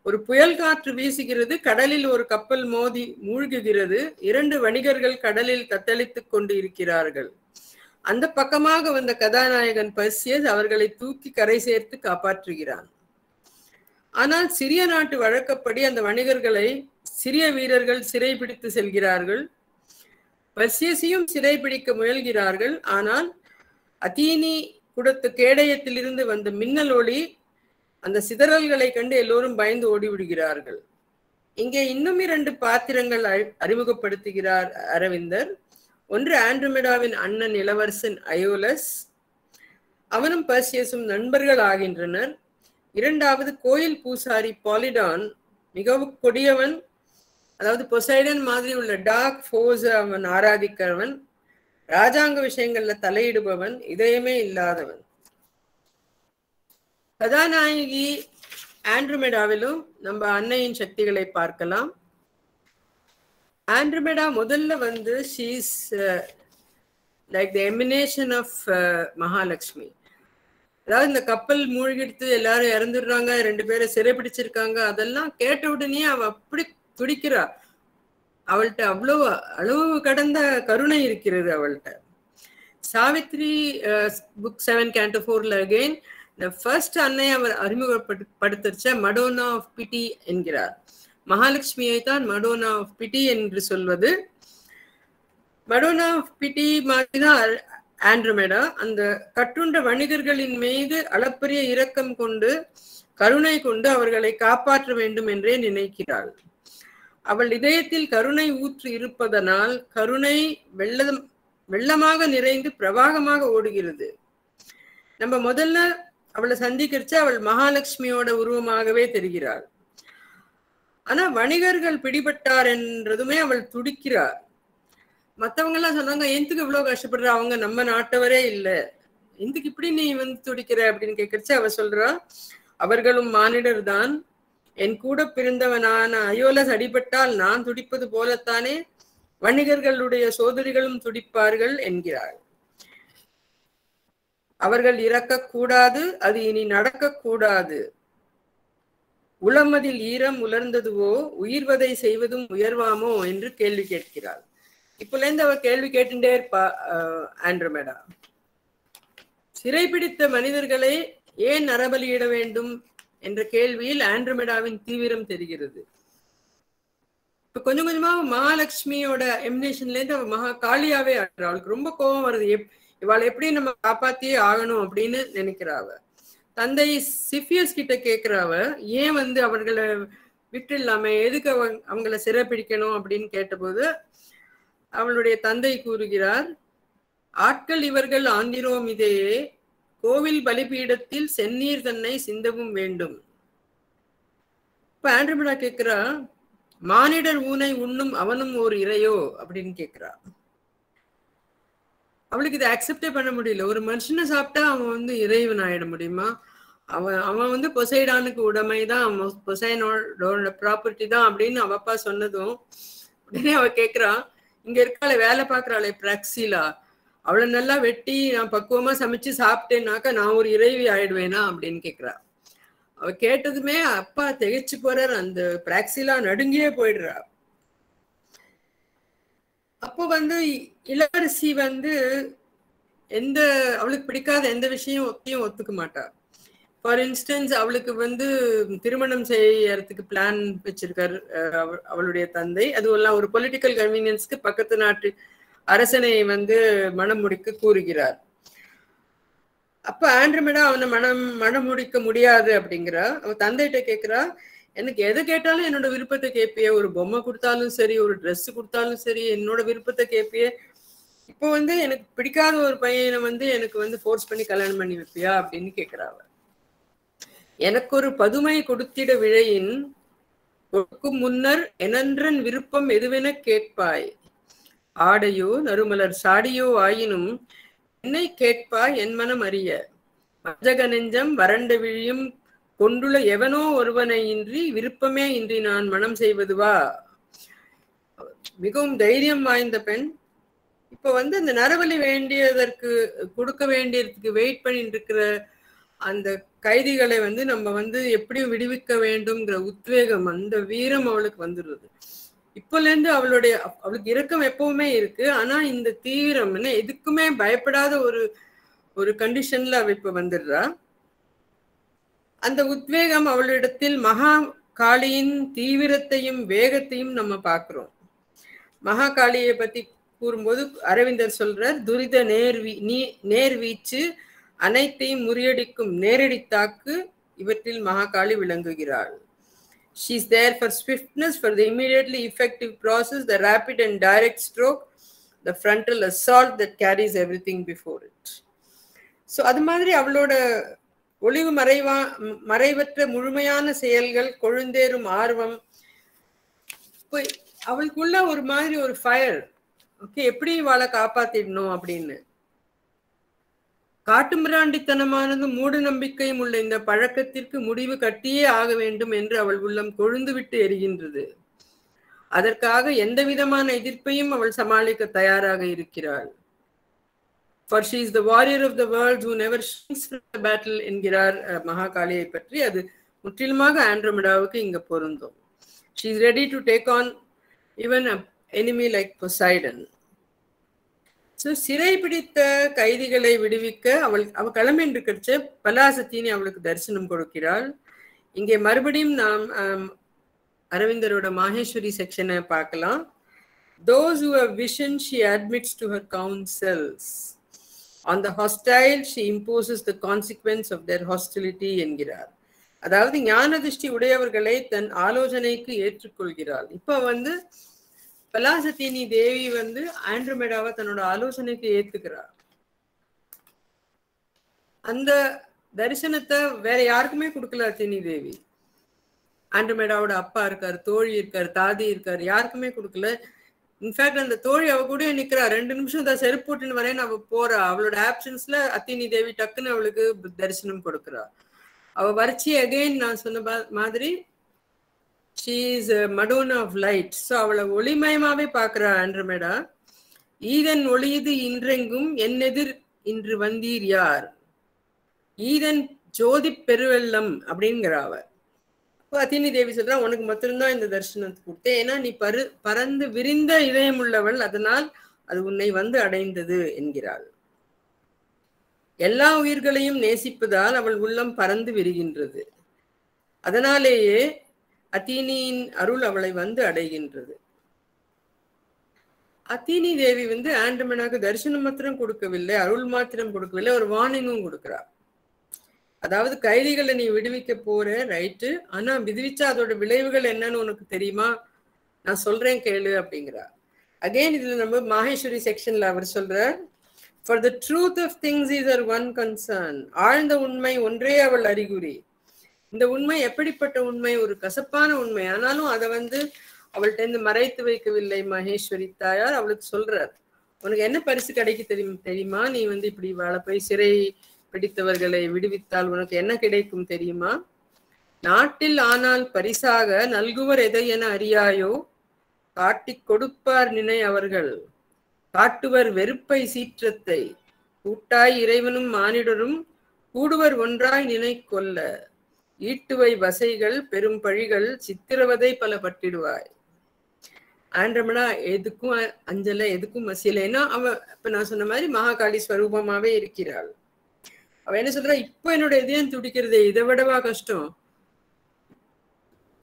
ஒரு புயல் காற்று வீசுகிறது, கடலில் ஒரு கப்பல் மோதி மூழ்குகிறது, 2 வணிகர்கள் கடலில் தத்தளித்துக் கொண்டு இருக்கிறார்கள். அந்த பக்கமாக வந்த கதாநாயகன் பர்சியஸ் அவர்களை தூக்கி கரை சேர்த்து காப்பாற்றுகிறான். ஆனால் சிறிய நாட்டு வழக்கப்படி அந்த வணிகர்களை சிறிய வீரர்கள் சிறைபிடித்து செல்கிறார்கள். பர்சியஸையும் சிறைபிடிக்க முயல்கிறார்கள். ஆனால் அத்தீனி குடத்து கேடயத்திலிருந்து வந்த மின்னல் ஒளி அந்த சிதறல்களை கண்டு எல்லோரும் பயந்து ஓடிவிடுகிறார்கள். இங்கே இன்னும் 2 பாத்திரங்கள் அறிமுகப்படுத்துகிறார் அரவிந்தர். ஒன்று ஆண்ட்ரோமெடாவின் அண்ணன் இளவரசன் அயோலஸ். அவனும் பர்சியஸும் நண்பர்கள் ஆகின்றனர். 2வது கோயில் பூசாரி பாலிடான். மிகவும் கொடியவன், அதாவது பொசைடன் மாதிரி உள்ள டார்க் ஃபோர்ஸ் அவன் ஆராதிக்கிறவன், ராஜாங்க விஷயங்கள்ல தலையிடுபவன், இதயமே இல்லாதவன். கதாநாயகி ஆண்ட்ரோமெடாவிலும் நம்ம அன்னையின் சக்திகளை பார்க்கலாம். ஆண்ட்ரோமெடா முதல்ல வந்து she is like the emanation of Mahalakshmi. அதாவது இந்த கப்பல் மூழ்கிடுத்து எல்லாரும் இறந்துடுறாங்க, 2 பேரை சிறைப்பிடிச்சிருக்காங்க, அதெல்லாம் கேட்ட உடனே அவ அப்படி துடிக்கிறா. அவள்கிட்ட அவ்வளோ அளவு கடந்த கருணை இருக்கிறது அவள்கிட்ட. சாவித்ரி புக் 7 Canto 4ல அகெயின் the first அன்னை அவர் அறிமுகப்படுத்த மடோனா ஆஃப் பிட்டி என்கிறார். மகாலட்சுமியை தான் மடோனா ஆஃப் பிட்டி என்று சொல்வது. மடோனா ஆஃப் பிட்டி மாதிரிதான் ஆண்ட்ரோமெடா. அந்த கட்டுண்ட வணிகர்களின் மீது அளப்பரிய இரக்கம் கொண்டு கருணை கொண்டு அவர்களை காப்பாற்ற வேண்டும் என்றே நினைக்கிறாள். அவள் இதயத்தில் கருணை ஊற்று இருப்பதனால் கருணை வெள்ளமாக நிறைந்து பிரவாகமாக ஓடுகிறது. நம்ம முதல்ல அவளை சந்திக்கிறச்ச அவள் மகாலட்சுமியோட உருவமாகவே தெரிகிறாள். ஆனா வணிகர்கள் பிடிபட்டார் என்றதுமே அவள் துடிக்கிறார். மற்றவங்க எல்லாம் சொன்னாங்க, எதுக்கு இவ்வளவு கஷ்டப்படுற, அவங்க நம்ம நாட்டவரே இல்லை, எதுக்கு இப்படி நீ வந்து துடிக்கிற அப்படின்னு கேட்கறச்சு அவ சொல்றா, அவர்களும் மானிடர் தான், என் கூட பிறந்தவனான அயோலஸ் அடிபட்டால் நான் துடிப்பது போலத்தானே வணிகர்களுடைய சோதரிகளும் துடிப்பார்கள் என்கிறாள். அவர்கள் இறக்கக்கூடாது, அது இனி நடக்கக்கூடாது. உளமதில் ஈரம் உலர்ந்ததுவோ உயிர்வதை செய்வதும் உயர்வாமோ என்று கேள்வி கேட்கிறாள். இப்போலேருந்து அவ கேள்வி கேட்டுட்டே இருப்பா ஆண்ட்ரோமெடா. சிறைபிடித்த மனிதர்களை ஏன் நரபலியிட வேண்டும் என்ற கேள்வியில் ஆண்ட்ரோமெடாவின் தீவிரம் தெரிகிறது. இப்ப கொஞ்சம் கொஞ்சமா மகாலட்சுமியோட எமினேஷன்ல இருந்து அவ மகா காளியாவே ஆடுறா. அவளுக்கு ரொம்ப கோபம் வருது, இவாளை எப்படி நம்ம காப்பாத்தியே ஆகணும் அப்படின்னு நினைக்கிறாவ. தந்தை சிஃபியஸ் கிட்ட கேட்கிறாவ, ஏன் வந்து அவர்களை விட்டு இல்லாம எதுக்கு அவங்கள சிறைப்பிடிக்கணும் அப்படின்னு கேட்டபோது அவளுடைய தந்தை கூறுகிறார், ஆட்கள் இவர்கள் ஆந்திரோம் இதையே, கோவில் பலிபீடத்தில் செந்நீர் தன்னை சிந்தவும் வேண்டும். இப்ப ஆண்ட்ரோமெடா கேட்கிறா, மானிடர் ஊனை உண்ணும் அவனும் ஒரு இறையோ அப்படின்னு கேட்கிறா. அவளுக்கு இதை அக்செப்டே பண்ண முடியல. ஒரு மனுஷனை சாப்பிட்டா அவன் வந்து இறைவன் ஆயிட முடியுமா? அவன் வந்து பொசைடானுக்கு உடைமைதான், அவன் பொசைடனோட ப்ராப்பர்ட்டி தான் அப்படின்னு அவ அப்பா சொன்னதும் உடனே அவ கேட்கிறா, இங்க இருக்காளே வேலை பார்க்கறாளே பிராக்சிலா, அவளை நல்லா வெட்டி நான் பக்குவமா சமைச்சு சாப்பிட்டேன்னாக்கா நான் ஒரு இறைவி ஆயிடுவேனா அப்படின்னு கேட்கிறா. அவ கேட்டதுமே அப்பா திகைச்சு போறார். அந்த பிராக்சிலா நடுங்கியே போயிடுறா. அப்போ வந்து இளவரசி வந்து அவளுக்கு பிடிக்காத எந்த விஷயம் ஒத்துக்க மாட்டா. ஃபார் இன்ஸ்டன்ஸ் அவளுக்கு வந்து திருமணம் செய்யறதுக்கு பிளான் வச்சிருக்காரு அவளுடைய தந்தை. அதுவெல்லாம் ஒரு பொலிட்டிக்கல் கன்வீனியன்ஸ்க்கு பக்கத்து நாட்டு அரசனை வந்து மனம் முடிக்க கூறுகிறார். அப்ப ஆண்ட்ரோமெடா அவனை மனம் முடிக்க முடியாது அப்படிங்கிறா. அவ தந்தைகிட்ட கேட்கிறா, எனக்கு எதை கேட்டாலும் என்னோட விருப்பத்தை கேட்பியே, ஒரு பொம்மை கொடுத்தாலும் சரி, ஒரு ட்ரெஸ் கொடுத்தாலும் சரி, என்னோட விருப்பத்தை கேட்பியே, இப்போ வந்து எனக்கு பிடிக்காத ஒரு பையனை வந்து எனக்கு வந்து ஃபோர்ஸ் பண்ணி கல்யாணம் பண்ணி வைப்பியா அப்படின்னு கேட்கிறாவ. எனக்கு ஒரு பதுமை கொடுத்திட விழையின் கொடுக்கும் முன்னர் எனன்றன் விருப்பம் எதுவென கேட்பாய். ஆடையோ நறுமலர் சாடியோ ஆயினும் என்னை கேட்பாய் என் மனம் அறிய. வஞ்சக நெஞ்சம் வறண்ட விழியும் கொண்டுள்ள எவனோ ஒருவனை இன்றி விருப்பமே இன்றி நான் மனம் செய்வதுவா. மிகவும் தைரியம் வாய்ந்த பெண். இப்ப அந்த நரபலி வேண்டியதற்கு கொடுக்க வேண்டியதுக்கு வெயிட் பண்ணிட்டு இருக்கிற அந்த கைதிகளை நம்ம எப்படியும் விடுவிக்க வேண்டும்ங்கிற உத்வேகம், அந்த வீரம் அவளுக்கு வந்துடுது. இப்பல இருந்து அவளுக்கு இரக்கம் எப்பவுமே இருக்கு. ஆனா இந்த தீவிரம் எதுக்குமே பயப்படாத ஒரு கண்டிஷன்ல அவ இப்ப வந்துடுறா. அந்த உத்வேகம் அவளிடத்தில் மகா காளியின் தீவிரத்தையும் வேகத்தையும் நம்ம பார்க்கிறோம். மகா காளியை பத்தி கூறும்போது அரவிந்தர் சொல்றார், துரித நேர்வீச்சு அனைத்தையும் முறியடிக்கும் நேரடி தாக்கு இவற்றில் Mahakali விளங்குகிறாள். She is there for swiftness, for the immediately effective process, the rapid and direct stroke, the frontal assault that carries everything before it. So அது மாதிரி அவளோட ஒளிவு மறைவற்ற முழுமையான செயல்கள், கொழுந்தேறும் ஆர்வம், அவளுக்குள்ள ஒரு மாதிரி ஒரு ஃபயர். ஓகே, எப்படி இவாளை காப்பாத்திடணும் அப்படின்னு. காட்டுமிராண்டித்தனமானதும் மூட நம்பிக்கையும் உள்ள இந்த பழக்கத்திற்கு முடிவு கட்டியே ஆக வேண்டும் என்று அவள் உள்ளம் கொழுந்து விட்டு எரிகின்றது. அதற்காக எந்த விதமான எதிர்ப்பையும் அவள் சமாளிக்க தயாராக இருக்கிறாள். For she is the warrior of the world who never shrinks from the battle என்கிறார் மகாகாளியை பற்றி. அது முற்றிலுமாக ஆண்ட்ரோமெடாவுக்கு இங்க பொருந்தும். She is ready to take on even an enemy like Poseidon. So சிறை பிடித்த கைதிகளை விடுவிக்க அவள் கிளம்பின்னு இருக்கிறச்ச பலாசத்தினி அவளுக்கு தரிசனம் கொடுக்கிறாள். இங்கே மறுபடியும் நாம் அரவிந்தரோட மாஹேஸ்வரி செக்ஷனை பார்க்கலாம். Those who have vision she admits to her counsels. On the hostile she imposes the consequence of their hostility என்கிறார். அதாவது ஞான திருஷ்டி உடையவர்களை தன் ஆலோசனைக்கு ஏற்றுக்கொள்கிறாள். இப்ப பலாசத்தினி தேவி ஆண்ட்ரோமெடாவை தன்னோட ஆலோசனைக்கு ஏத்துக்கிறார். அந்த தரிசனத்தை வேற யாருக்குமே கொடுக்கல அத்தினி தேவி. ஆண்ட்ரோமெடாவோட அப்பா இருக்காரு, தோழி இருக்காரு, தாதி இருக்காரு, யாருக்குமே கொடுக்கல. இன்ஃபேக்ட் அந்த தோழி அவ கூட நிக்கிறா. 2 நிமிஷம் தான் செருப்பு போட்டுன்னு வரேன்னு அவ போறா. அவளோட ஆப்ஷன்ஸ்ல அத்தினி தேவி டக்குன்னு அவளுக்கு தரிசனம் கொடுக்குறா. அவ வரிச்சி அகைன் நான் சொன்ன மாதிரி she is a Madonna of light. So அவளை ஒளிமயமாவே பார்க்கிறா ஆண்ட்ரோமெடா. ஈதன் ஒளியுது இன்றெங்கும் என்னெதிர் இன்று வந்தீர் யார், ஈதன் ஜோதி பெருவெள்ளம் அப்படிங்கிற அவ. அத்தினி தேவி சொல்றா, உனக்கு மட்டும்தான் இந்த தரிசனத்தை கொடுத்தேன், ஏன்னா நீ பறந்து விரிந்த இதயம் உள்ளவள், அதனால் அது உன்னை அடைந்தது என்கிறாள். எல்லா உயிர்களையும் நேசிப்பதால் அவள் உள்ளம் பறந்து விரிகின்றது. அதனாலேயே அத்தினியின் அருள் அவளை அடைகின்றது. அத்தினி தேவி ஆண்ட்ரோமெடாக்கு தரிசனம் மாத்திரம் கொடுக்கவில்லை, அருள் மாத்திரம் கொடுக்கவில்லை, ஒரு வார்னிங்கும் கொடுக்கிறார். அதாவது கைதிகளை நீ விடுவிக்க போற ரைட்டு, ஆனா விடுவிச்சா அதோட விளைவுகள் என்னன்னு உனக்கு தெரியுமா, நான் சொல்றேன் கேளு அப்படிங்கிறார். அகைன் இதுல நம்ம மாஹேஸ்வரி செக்ஷன்ல அவர் சொல்றார், for the truth of things is her one concern. ஆழ்ந்த உண்மை ஒன்றே அவள் அறிகுறி. இந்த உண்மை எப்படிப்பட்ட உண்மை, ஒரு கசப்பான உண்மை, ஆனாலும் அதை அவள்கிட்ட மறைத்து வைக்கவில்லை மகேஸ்வரி தாயார். அவளுக்கு சொல்றார், உனக்கு என்ன பரிசு கிடைக்க தெரியுமா, நீ இப்படி வாழ போய் சிறை பிடித்தவர்களை விடுவித்தால் உனக்கு என்ன கிடைக்கும் தெரியுமா, நாட்டில் ஆனால் பரிசாக நல்குவர் எதை என அறியாயோ, காட்டிக் கொடுப்பார் நினை அவர்கள், காட்டுவர் வெறுப்பை சீற்றத்தை, கூட்டாய் இறைவனும் மானிடரும் கூடுவர் ஒன்றாய் நினை கொல்ல, ஈட்டுவை வசைகள் பெரும் பழிகள் சித்திரவதை பல பட்டிடுவாய். ஆண்ட்ரோமெடா எதுக்கும் அஞ்சல, எதுக்கும் மசியல. ஏன்னா அவ இப்ப நான் சொன்ன மாதிரி மகாகாளி ஸ்வரூபமாவே இருக்கிறாள். அவ என்ன சொல்றா, இப்போ என்னோட இதயம் துடிக்கிறதே, இதை விடவா கஷ்டம்,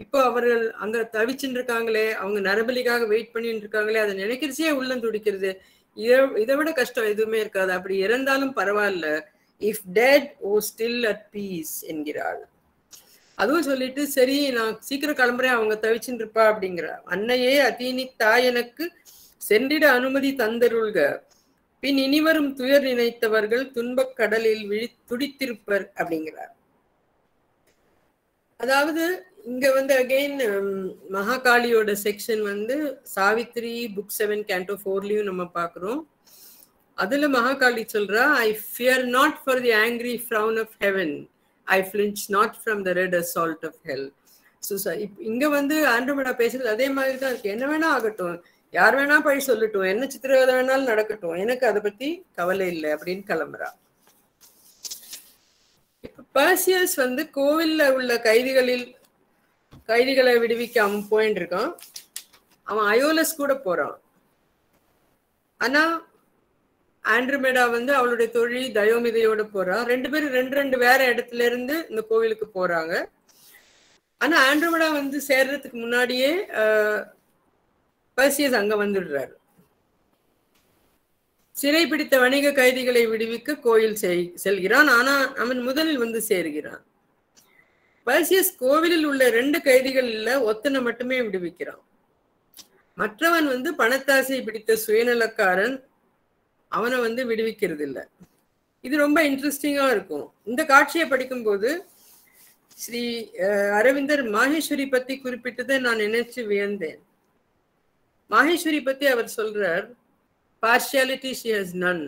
இப்போ அவர்கள் அங்க தவிச்சுட்டு இருக்காங்களே, அவங்க நரபலிக்காக வெயிட் பண்ணிட்டு இருக்காங்களே, அதை நினைக்கிறச்சே உள்ளம் துடிக்கிறது, இதை விட கஷ்டம் எதுவுமே இருக்காது, அப்படி இறந்தாலும் பரவாயில்ல, if dead O still at peace என்கிறாள். அதுவும் சொல்லிட்டு சரி நான் சீக்கிரம் கிளம்புறேன், அவங்க தவிச்சுட்டு இருப்பா அப்படிங்கிறா. அன்னையே அத்தினி தாய் எனக்கு சென்றிட அனுமதி தந்தருள்க, பின் இனிவரும் துயர் நினைத்தவர்கள் துன்பக் கடலில் துடித்திருப்பர் அப்படிங்கிறார். அதாவது இங்க வந்து அகைன் மகாகாளியோட செக்ஷன் வந்து சாவித்ரி புக் 7 கேண்டோ 4லயும் நம்ம பாக்குறோம். அதுல மகாகாளி சொல்றா, I fear not for the angry frown of heaven, I flinch not from the red assault of hell. இங்க வந்து ஆண்ட்ரோமேடா பேசுறது அதே மாதிரி தான் இருக்கு. என்ன வேணா ஆகட்டும், யார் வேணா பழி சொல்லட்டும், என்ன சித்திரவதை வேணாலும் நடக்கட்டும், எனக்கு அதை பத்தி கவலை இல்லை அப்படின்னு கிளம்புறா. இப்ப பர்சியஸ் வந்து கோவில்ல உள்ள கைதிகளை விடுவிக்க அவன் போயிட்டு இருக்கான். அவன் அயோலஸ் கூட போறான். ஆனா ஆண்ட்ரோமேடா வந்து அவளுடைய தொழில் தயோமிதையோட போறா. 2 பேரும் ரெண்டு வேற இடத்துல இருந்து இந்த கோவிலுக்கு போறாங்க. ஆனா ஆண்ட்ரோமேடா வந்து சேர்றதுக்கு முன்னாடியே பர்சியஸ் அங்க வந்துடுறாரு. சிறை பிடித்த வணிக கைதிகளை விடுவிக்க கோயில் செல்கிறான். ஆனா அவன் முதலில் வந்து சேர்கிறான். பர்சியஸ் கோவிலில் உள்ள 2 கைதிகள் இல்ல, ஒத்தனை மட்டுமே விடுவிக்கிறான். மற்றவன் வந்து பணத்தாசை பிடித்த சுயநலக்காரன், அவனை வந்து விடுவிக்கிறது இல்லை. இது ரொம்ப இன்ட்ரெஸ்டிங்கா இருக்கும். இந்த காட்சியை படிக்கும்போது ஸ்ரீ அரவிந்தர் மாஹேஸ்வரி பத்தி குறிப்பிட்டதை நான் நினைச்சு வியந்தேன். மாஹேஸ்வரி பத்தி அவர் சொல்றார், partiality she has none,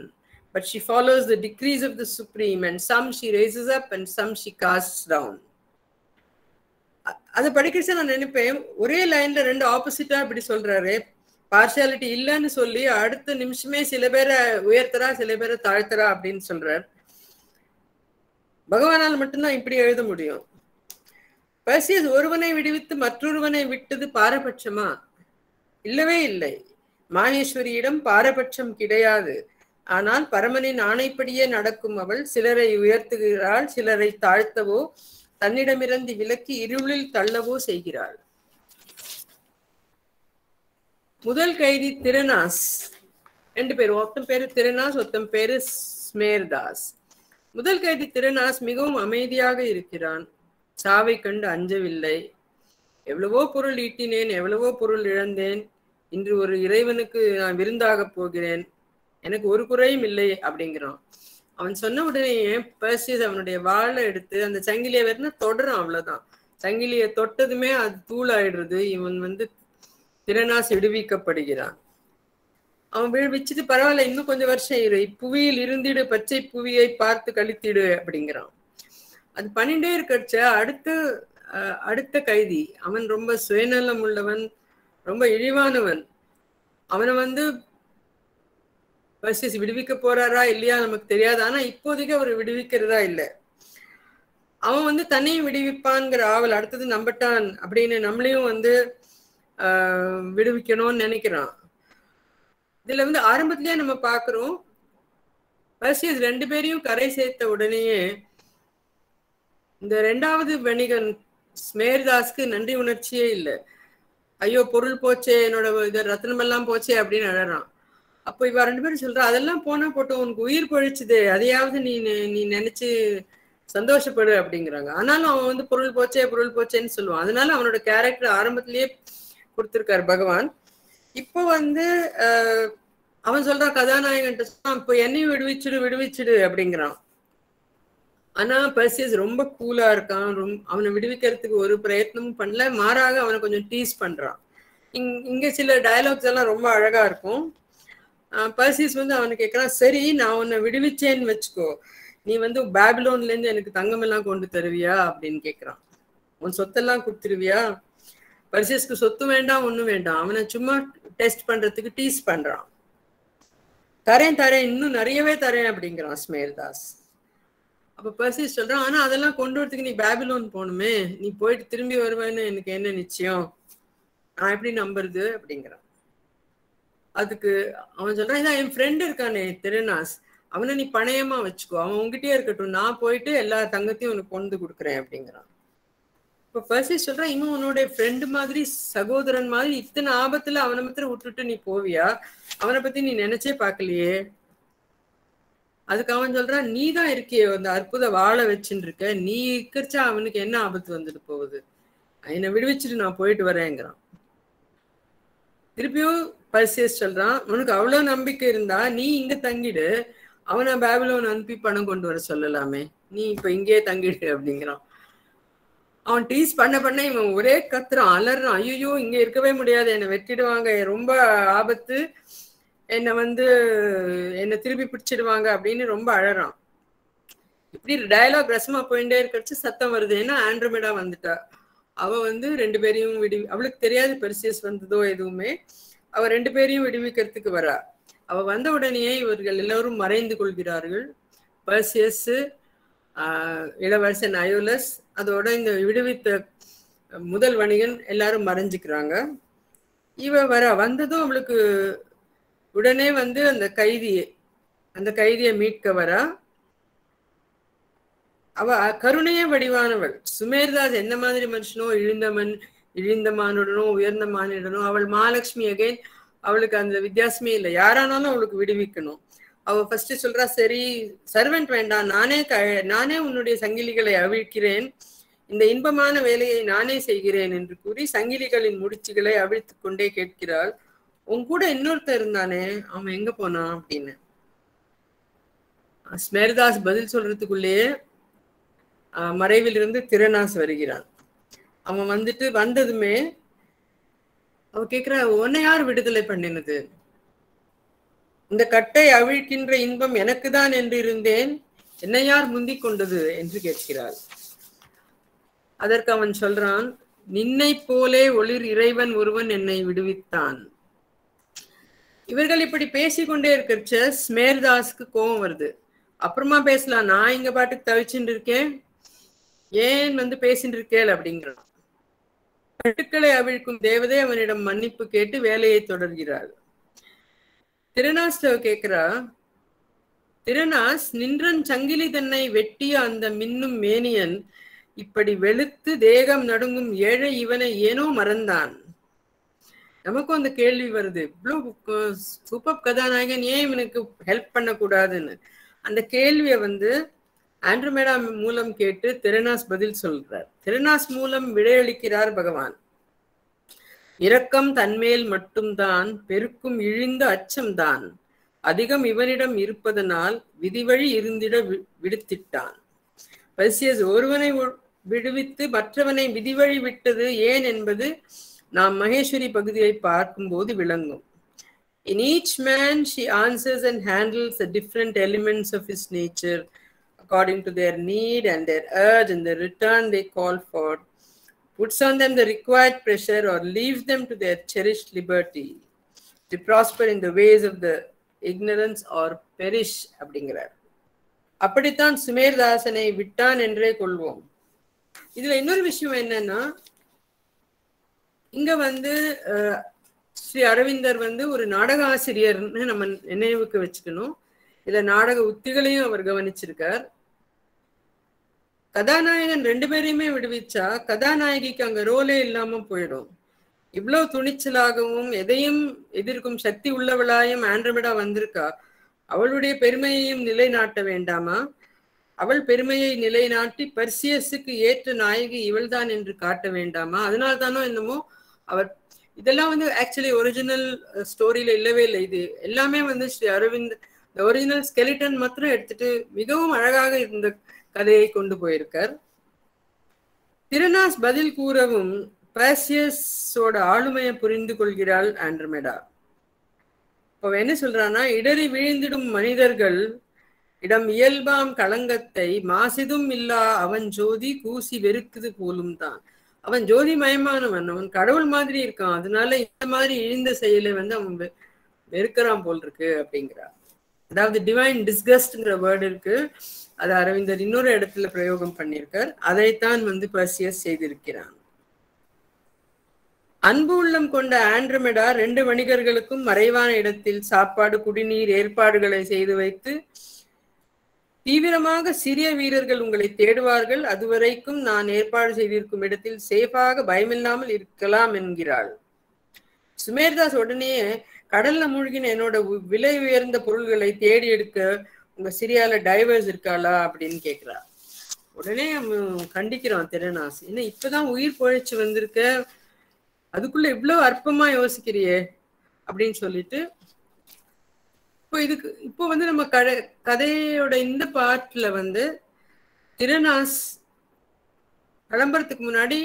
but she follows the decrees of the supreme, and some she raises up and some she casts down. அதை படிக்கிறச்ச நான் நினைப்பேன், ஒரே லைன்ல 2 ஆப்போசிட்டா இப்படி சொல்றாரு. பார்ஷியாலிட்டி இல்லைன்னு சொல்லி அடுத்த நிமிஷமே சில பேரை உயர்த்தரா, சில பேரை தாழ்த்தரா அப்படின்னு சொல்றார். பகவானால் மட்டும்தான் இப்படி எழுத முடியும். பர்சியஸ் ஒருவனை விடுவித்து மற்றொருவனை விட்டது பாரபட்சமா? இல்லவே இல்லை. மாஹேஸ்வரியிடம் பாரபட்சம் கிடையாது. ஆனால் பரமனின் ஆணைப்படியே நடக்கும் அவள் சிலரை உயர்த்துகிறாள், சிலரை தாழ்த்தவோ தன்னிடமிருந்து விலக்கி இருளில் தள்ளவோ செய்கிறாள். முதல் கைதி திரனாஸ். 2 பேர், ஒருத்தன் பேரு திரனாஸ், ஒருத்தன் பேரு ஸ்மேர்தாஸ். முதல் கைதி திரனாஸ் மிகவும் அமைதியாக இருக்கிறான். சாவை கண்டு அஞ்சவில்லை. எவ்வளவோ பொருள் ஈட்டினேன், எவ்வளவோ பொருள் இழந்தேன், இன்று ஒரு இறைவனுக்கு நான் விருந்தாக போகிறேன், எனக்கு ஒரு குறையும் இல்லை அப்படிங்கிறான். அவன் சொன்ன உடனே பர்சியஸ் அவனுடைய வாளை எடுத்து அந்த சங்கிலியை வேறுனா தொடறான். அவ்வளவுதான், சங்கிலியை தொட்டதுமே அது தூளாயிடுறது. இவன் வந்து திரனாஸ் விடுவிக்கப்படுகிறான். அவன் விடுவிச்சுட்டு, பரவாயில்ல இன்னும் கொஞ்சம் வருஷம் இரு, புவியில் இருந்திடு, பச்சை புவியை பார்த்து கழித்திடு அப்படிங்கிறான். அது பண்ணிட்டே இருக்கச்ச அடுத்த கைதி, அவன் ரொம்ப சுயநலம் உள்ளவன், ரொம்ப இழிவானவன். அவனை வந்து பர்சியஸ் விடுவிக்க போறாரா இல்லையா நமக்கு தெரியாது. ஆனா இப்போதைக்கு அவர் விடுவிக்கிறதா இல்லை. அவன் வந்து தன்னையும் விடுவிப்பான்ங்கிற ஆவல், அடுத்தது நம்பட்டான் அப்படின்னு நம்மளையும் வந்து விடுவிக்கணும்னு நினைக்கிறான். இதுல வந்து ஆரம்பத்திலேயே நம்ம பாக்குறோம், பர்சியஸ் 2 பேரையும் கரை சேர்த்த உடனேயே இந்த 2வது வணிகன் ஸ்மேர்தாஸ்க்கு நன்றி உணர்ச்சியே இல்லை. ஐயோ பொருள் போச்சே, என்னோட ரத்னம் எல்லாம் போச்சே அப்படின்னு அழறான். அப்போ இவ 2 பேரும் சொல்றா, அதெல்லாம் போனா போட்டோம், உனக்கு உயிர் பொழிச்சுது, அதையாவது நீ நினைச்சு சந்தோஷப்படு அப்படிங்கிறாங்க. ஆனாலும் அவன் வந்து பொருள் போச்சேன்னு சொல்லுவான். அதனால அவனோட கேரக்டர் ஆரம்பத்திலேயே கொடுத்திருக்காரு பகவான். இப்போ வந்து அவன் சொல்றான் கதாநாயகன், இப்போ என்னையும் விடுவிச்சிடு அப்படிங்கிறான். ஆனா பர்சியஸ் ரொம்ப கூலா இருக்கான். அவனை விடுவிக்கிறதுக்கு ஒரு பிரயத்னமும் பண்ணல, மாறாக அவனை கொஞ்சம் டீஸ் பண்றான். இங்க சில டயலாக்ஸ் எல்லாம் ரொம்ப அழகா இருக்கும். பர்சியஸ் வந்து அவனை கேட்கறான், சரி நான் உன்னை விடுவிச்சேன்னு வச்சுக்கோ, நீ வந்து பாபிலோன்ல இருந்து எனக்கு தங்கம் எல்லாம் கொண்டு தருவியா அப்படின்னு கேட்கறான். உன் சொத்தெல்லாம் கொடுத்துருவியா? பர்சியஸ்க்கு சொத்து வேண்டாம், ஒண்ணும் வேண்டாம். அவனை சும்மா டெஸ்ட் பண்றதுக்கு டீஸ் பண்றான். தரேன் இன்னும் நிறையவே தரேன் அப்படிங்கிறான் ஸ்மேர்தாஸ். அப்ப பர்சியஸ் சொல்றான், ஆனா அதெல்லாம் கொண்டு வரதுக்கு நீ பாபிலோன் போகணுமே, நீ போயிட்டு திரும்பி வருவேன்னு எனக்கு என்ன நிச்சயம், நான் எப்படி நம்புறது அப்படிங்கிறான். அதுக்கு அவன் சொல்றான், இதான் என் ஃப்ரெண்டு இருக்கானே திரனாஸ், அவனை நீ பணையமா வச்சுக்கோ, அவன் உங்ககிட்டயே இருக்கட்டும், நான் போயிட்டு எல்லா தங்கத்தையும் உனக்கு கொண்டு கொடுக்குறேன் அப்படிங்கிறான். இப்ப பர்சியஸ் சொல்றான், இவன் உன்னோட ஃப்ரெண்டு மாதிரி, சகோதரன் மாதிரி, இத்தனை ஆபத்துல அவனை மாத்திரம் விட்டுட்டு நீ போவியா? அவனை பத்தி நீ நினைச்சே பார்க்கலையே. அதுக்கு அவன் சொல்றான், நீ தான் இருக்கியே அந்த அற்புத வாழை வச்சுட்டு இருக்க, நீ இருக்கிறச்சா அவனுக்கு என்ன ஆபத்து வந்துட்டு போகுது, என்னை விடுவிச்சுட்டு நான் போயிட்டு வரேங்கிறான். திருப்பியும் பர்சியஸ் சொல்றான், உனக்கு அவ்வளவு நம்பிக்கை இருந்தா நீ இங்க தங்கிடு, அவனை பாபிலோன் அனுப்பி பணம் கொண்டு வர சொல்லலாமே, நீ இப்ப இங்கேயே தங்கிடு அப்படிங்கிறான். அவன் டீஸ் பண்ண இவன் ஒரே கத்துறான், அலறான், ஐயோ இங்க இருக்கவே முடியாது, என்னை வெட்டிடுவாங்க, ரொம்ப ஆபத்து, என்னை திருப்பி பிடிச்சிடுவாங்க அப்படின்னு ரொம்ப அழறான். இப்படி டயலாக் ரசமா போயிட்டே இருக்கிறச்சு சத்தம் வருது. ஏன்னா ஆண்ட்ரோமேடா வந்துட்டா. அவ 2 பேரையும் அவளுக்கு தெரியாது பெர்சியஸ் வந்ததோ எதுவுமே. அவ 2 பேரையும் விடுவிக்கிறதுக்கு வரா. அவ வந்த உடனேயே இவர்கள் எல்லோரும் மறைந்து கொள்கிறார்கள். பெர்சியஸ், இளவரசன் அயோலஸ், அதோட இந்த விடுவித்த முதல் வணிகன் எல்லாரும் மறைஞ்சுக்கிறாங்க. இவ வந்ததும் அவளுக்கு உடனே அந்த கைதியை மீட்க வரா. அவ கருணையே வடிவானவள். சுமேர்தாஸ் என்ன மாதிரி மனுஷனோ, இழிந்த மானுடனோ உயர்ந்த மானிடனோ, அவள் மகாலட்சுமி அகைன், அவளுக்கு அந்த வித்தியாசமே இல்லை. யாரானாலும் அவளுக்கு விடுவிக்கணும். அவ ஃபர்ஸ்ட் சொல்றா, சரி சர்வெண்ட் வேண்டாம், நானே உன்னுடைய சங்கிலிகளை அவிழ்க்கிறேன், இந்த இன்பமான வேலையை நானே செய்கிறேன் என்று கூறி சங்கிலிகளின் முடிச்சுகளை அவிழ்த்து கொண்டே கேட்கிறாள், உன் கூட இன்னொருத்தர் இருந்தானே, அவன் எங்க போனான் அப்படின்னு. ஸ்மேர்தாஸ் பதில் சொல்றதுக்குள்ளேயே மறைவிலிருந்து திறனாஸ் வருகிறான். அவன் வந்ததுமே அவ கேட்கிறா, உன்னை யார் விடுதலை பண்ணினது? இந்த கட்டை அவிழ்க்கின்ற இன்பம் எனக்கு தான் என்று இருந்தேன், என்னை யார் முந்திக் கொண்டது என்று கேட்கிறாள். அதற்கு அவன் சொல்றான், நின்னை போலே ஒளிர் இறைவன் ஒருவன் என்னை விடுவித்தான். இவர்கள் இப்படி பேசிக்கொண்டே இருக்கிறச்ச ஸ்மேர்தாஸ்க்கு கோபம் வருது. அப்புறமா பேசலாம், நான் இங்க பாட்டுக்கு தவிச்சுட்டு இருக்கேன், ஏன் பேசிட்டு இருக்கேள் அப்படிங்கிறான். கட்டுக்களை அவிழ்க்கும் தேவதை அவனிடம் மன்னிப்பு கேட்டு வேலையை தொடர்கிறாள். திறனாஸ் கேட்கிறா, திறனாஸ், நின்றன் சங்கிலி தன்னை வெட்டிய அந்த மின்னும் மேனியன் இப்படி வெளுத்து தேகம் நடுங்கும் ஏழை இவனை ஏனோ மறந்தான். நமக்கும் அந்த கேள்வி வருது, இவ்வளவு சூப்பர் கதாநாயகன் ஏன் இவனுக்கு ஹெல்ப் பண்ணக்கூடாதுன்னு. அந்த கேள்வியை ஆண்ட்ரோமேடா மூலம் கேட்டு திறனாஸ் பதில் சொல்றார். திறனாஸ் மூலம் விடையளிக்கிறார் பகவான். இரக்கம் தன்மேல் மட்டும்தான், பெருக்கும் இழிந்த அச்சம்தான் அதிகம் இவனிடம் இருப்பதனால் விதிவழி இருந்திட விடுத்திட்டான். பெர்சியஸ் ஒருவனை விடுவித்து மற்றவனை விதிவழி விட்டது ஏன் என்பது நாம் மகேஸ்வரி பகுதியை பார்க்கும்போது விளங்கும். In each man she answers and handles the different elements of his nature according to their need and their urge, and the return they call for, puts on them the required pressure or leaves them to their cherished liberty to prosper in the ways of the ignorance or perish அப்படிங்கிறார். அப்படித்தான் சுமேர்தாசனை விட்டான் என்றே கொள்வோம். இதுல இன்னொரு விஷயம் என்னன்னா, இங்க ஸ்ரீ அரவிந்தர் ஒரு நாடக ஆசிரியர்னு நம்ம நினைவுக்கு வச்சுக்கணும். இதுல நாடக உத்திகளையும் அவர் கவனிச்சிருக்கார். கதாநாயகன் 2 பேரையுமே விடுவிச்சா கதாநாயகிக்கு அங்க ரோலே இல்லாம போயிடும். இவ்வளவு துணிச்சலாகவும் எதையும் எதிர்க்கும் சக்தி உள்ளவளாயும் ஆண்ட்ரோமேடா வந்திருக்கா. அவளுடைய பெருமையையும் நிலைநாட்ட வேண்டாமா? அவள் பெருமையை நிலைநாட்டி பெர்சியஸுக்கு ஏற்ற நாயகி இவள்தான் என்று காட்ட வேண்டாமா? அதனால தானோ என்னமோ அவர் இதெல்லாம் ஆக்சுவலி ஒரிஜினல் ஸ்டோரியில இல்லவே இல்லை. இது எல்லாமே ஸ்ரீ அரவிந்த் ஒரிஜினல் ஸ்கெலிட்டன் மாத்திரம் எடுத்துட்டு மிகவும் அழகாக இந்த கதையை கொண்டு போயிருக்கார். திறனாஸ் பதில் கூறவும் பெர்சியஸோட ஆளுமையை புரிந்து கொள்கிறாள் ஆண்ட்ரோமேடா. இப்போ என்ன சொல்றான்னா, இடறி விழுந்திடும் மனிதர்கள் இடம் இயல்பாம் களங்கத்தை மாசிதும் இல்லா அவன் ஜோதி கூசி வெறுக்குது போலும் தான். அவன் ஜோதி மயமானவன், அவன் கடவுள் மாதிரி இருக்கான், அதனால இந்த மாதிரி இழிந்த செயலை அவன் வெறுக்கிறான் போல் இருக்கு அப்படிங்கிறார். அதாவது டிவைன் டிஸ்கஸ்ட்ங்கிற வேர்டு இருக்கு, அது அரவிந்தர் இன்னொரு இடத்துல பிரயோகம் பண்ணியிருக்கார். அதைத்தான் பெர்சியஸ் செய்திருக்கிறான். அன்பு உள்ளம் கொண்ட ஆண்ட்ரோமேடா 2 வணிகர்களுக்கும் மறைவான இடத்தில் சாப்பாடு குடிநீர் ஏற்பாடுகளை செய்து வைத்து, தீவிரமாக சிறிய வீரர்கள் உங்களை தேடுவார்கள், அதுவரைக்கும் நான் ஏற்பாடு செய்திருக்கும் இடத்தில் சேஃபாக பயமில்லாமல் இருக்கலாம் என்கிறாள். சுமேர்தாஸ் உடனே, கடல்ல மூழ்கின என்னோட விலை உயர்ந்த பொருள்களை தேடி எடுக்க உங்க சிரியால டைவர்ஸ் இருக்காளா அப்படின்னு கேட்கிறா. உடனே கண்டிக்கிறான் திறனாஸ், ஏன்னா இப்பதான் உயிர் பொழைச்சு வந்திருக்க, அதுக்குள்ள இவ்வளவு அற்பமா யோசிக்கிறியே அப்படின்னு சொல்லிட்டு, இப்போ நம்ம கதையோட இந்த பார்ட்ல திறனாஸ் கிளம்புறதுக்கு முன்னாடி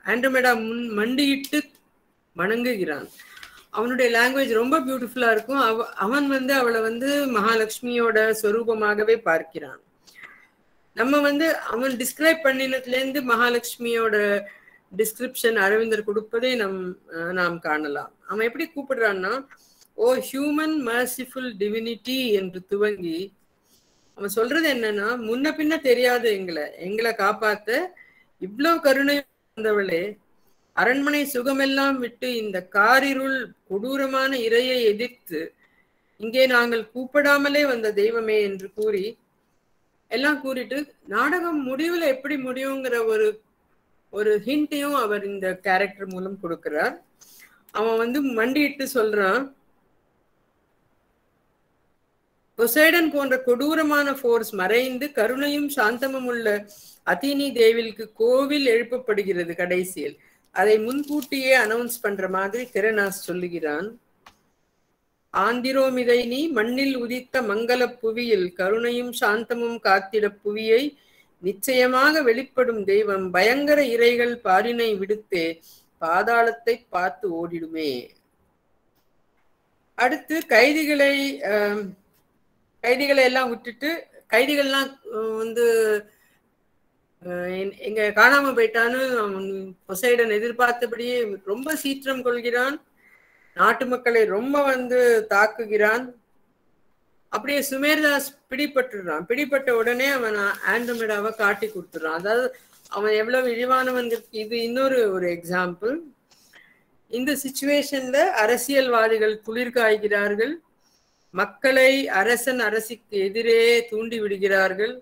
ஆண்ட்ரோமேடா மண்டியிட்டு வணங்குகிறான். அவனுடைய லாங்குவேஜ் ரொம்ப பியூட்டிஃபுல்லா இருக்கும். அவன் வந்து அவளை வந்து மகாலட்சுமியோட ஸ்வரூபமாகவே பார்க்கிறான். நம்ம வந்து அவன் டிஸ்கிரைப் பண்ணினதுல இருந்து மகாலட்சுமியோட டிஸ்கிரிப்ஷன் அரவிந்தர் கொடுப்பதை நாம் காணலாம். அவன் எப்படி கூப்பிடுறான்னா, ஓ ஹியூமன் மர்சிஃபுல் டிவினிட்டி என்று துவங்கி அவன் சொல்றது என்னன்னா, முன்ன பின்ன தெரியாத எங்களை காப்பாத்த இவ்வளவு கருணை வந்தவளே, அரண்மனை சுகமெல்லாம் விட்டு இந்த காரிருள் கொடூரமான இரையை எதிர்த்து இங்கே நாங்கள் கூப்பிடாமலே வந்த தெய்வமே என்று கூறி எல்லாம் கூறிட்டு நாடகம் முடிவுல எப்படி முடியுங்கிற ஒரு ஹிண்டையும் அவர் இந்த கேரக்டர் மூலம் கொடுக்கிறார். அவன் வந்து மண்டிட்டு சொல்றான், பொசைடன் போன்ற கொடூரமான போர்ஸ் மறைந்து கருணையும் சாந்தமும் உள்ள அத்தினி தேவிக்கு கோவில் எழுப்பப்படுகிறது. கடைசியில் அதை முன்கூட்டியே அனௌன்ஸ் பண்ற மாதிரி திரனாஸ் சொல்லுகிறான். ஆந்திரோமிதை நீ மண்ணில் உதித்த மங்கள புவியில் கருணையும் சாந்தமும் காத்திட புவியை நிச்சயமாக வெளிப்படும் தெய்வம் பயங்கர இறைகள் பாரினை விடுத்தே பாதாளத்தை பார்த்து ஓடிடுமே. அடுத்து கைதிகளை எல்லாம் விட்டுட்டு, கைதிகள்லாம் வந்து எங்க காணாம போயிட்டான்னு பொசைடன் எதிர்பார்த்தபடியே ரொம்ப சீற்றம் கொள்கிறான். நாட்டு மக்களை ரொம்ப வந்து தாக்குகிறான். அப்படியே சுமேர்தாஸ் பிடிபட்டுறான். பிடிபட்ட உடனே அவன் ஆண்ட்ரோமேடாவை காட்டி கொடுத்துறான். அதாவது அவன் எவ்வளவு இழிவானவன். இது இன்னொரு எக்ஸாம்பிள். இந்த சிச்சுவேஷன்ல அரசியல்வாதிகள் குளிர் காய்கிறார்கள். மக்களை அரசிக்கு எதிரே தூண்டி விடுகிறார்கள்.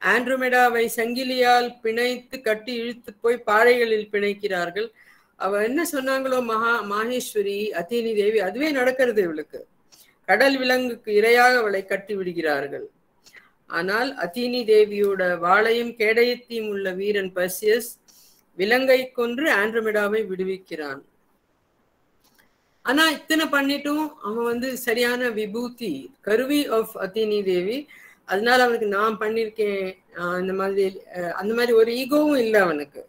ஆண்ட்ரோமேடாவை சங்கிலியால் பிணைத்து கட்டி இழுத்து போய் பாறைகளில் பிணைக்கிறார்கள். அவ என்ன சொன்னாங்களோ மாகேஸ்வரி அத்தினி தேவி, அதுவே நடக்கிறது. இவளுக்கு கடல் விலங்குக்கு இரையாக அவளை கட்டி விடுகிறார்கள். ஆனால் அத்தினி தேவியோட வாளையும் கேடயத்தையும் உள்ள வீரன் பர்சியஸ் விலங்கை கொன்று ஆண்ட்ரோமேடாவை விடுவிக்கிறான். ஆனா இத்தனை பண்ணிட்டும் அவன் வந்து சரியான விபூதி கருவி ஆஃப் அத்தினி தேவி. அதனால அவனுக்கு நான் பண்ணிருக்கேன் அந்த மாதிரி ஒரு ஈகோவும் இல்லை அவனுக்கு.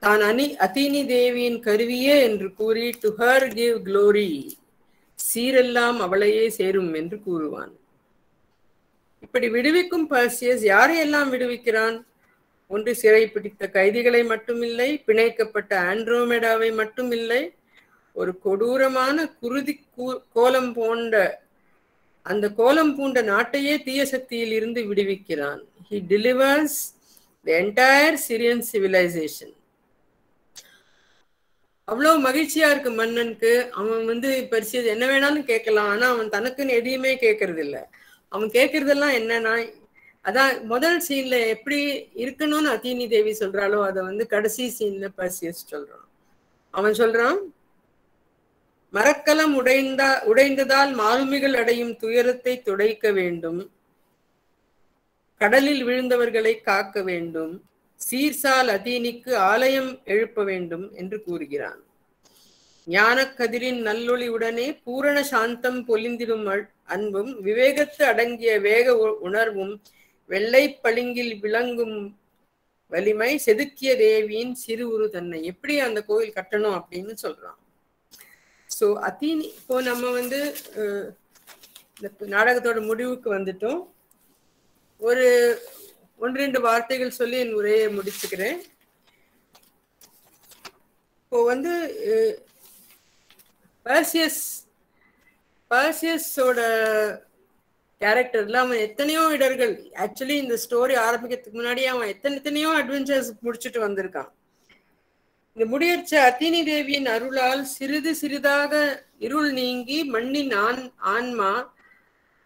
தான் அத்தினி தேவியின் கருவியே என்று கூறி டு ஹர் கிவ் க்ளோரி, சீரெல்லாம் அவளையே சேரும் என்று கூறுவான். இப்படி விடுவிக்கும் பர்சியஸ் யாரையெல்லாம் விடுவிக்கிறான்? ஒன்று சிறை பிடித்த கைதிகளை மட்டுமில்லை, பிணைக்கப்பட்ட ஆண்ட்ரோமேடாவை மட்டுமில்லை, ஒரு கொடூரமான குருதி கோலம் போன்ற அந்த கோலம் பூண்ட நாட்டையே தீய சக்தியில் இருந்து விடுவிக்கிறான். He delivers the entire Syrian civilization. அவ்வளவு மகிழ்ச்சியா இருக்கு மன்னனுக்கு. அவன் வந்து பரிசு என்ன வேணாலும் கேட்கலாம். ஆனா அவன் தனக்குன்னு எதையுமே கேட்கறது இல்லை. அவன் கேட்கறதெல்லாம் என்னன்னா, அதான் முதல் சீன்ல எப்படி இருக்கணும்னு அத்தினி தேவி சொல்றாளோ அதை வந்து கடைசி சீன்ல பர்சியஸ் சொல்றான். அவன் சொல்றான், மரக்கலம் உடைந்ததால் மாலுமிகள் அடையும் துயரத்தை துடைக்க வேண்டும், கடலில் விழுந்தவர்களை காக்க வேண்டும், சீர்சால் அத்தீனிக்கு ஆலயம் எழுப்ப வேண்டும் என்று கூறுகிறான். ஞான கதிரின் நல்லொளியுடனே பூரண சாந்தம் பொலிந்திடும் அன்பும் விவேகத்து அடங்கிய வேக உணர்வும் வெள்ளை பளிங்கில் விளங்கும் வலிமை செதுக்கிய தேவியின் சிறு உரு தன்னை எப்படி அந்த கோயில் கட்டணும் அப்படின்னு சொல்றான். ஸோ அத்தினி இப்போ நம்ம வந்து இந்த நாடகத்தோட முடிவுக்கு வந்துட்டோம். ஒன்று ரெண்டு வார்த்தைகள் சொல்லி என் உரையை முடிச்சுக்கிறேன். இப்போ வந்து பர்சியஸோட கேரக்டர்ல அவன் எத்தனையோ இடர்கள், ஆக்சுவலி இந்த ஸ்டோரி ஆரம்பிக்கிறதுக்கு முன்னாடியே அவன் எத்தனையோ அட்வென்ச்சர்ஸ் முடிச்சுட்டு வந்திருக்கான். இந்த முடியற்ற அத்தினி தேவியின் அருளால் சிறிது சிறிதாக இருள் நீங்கி மண்ணின் ஆன்மா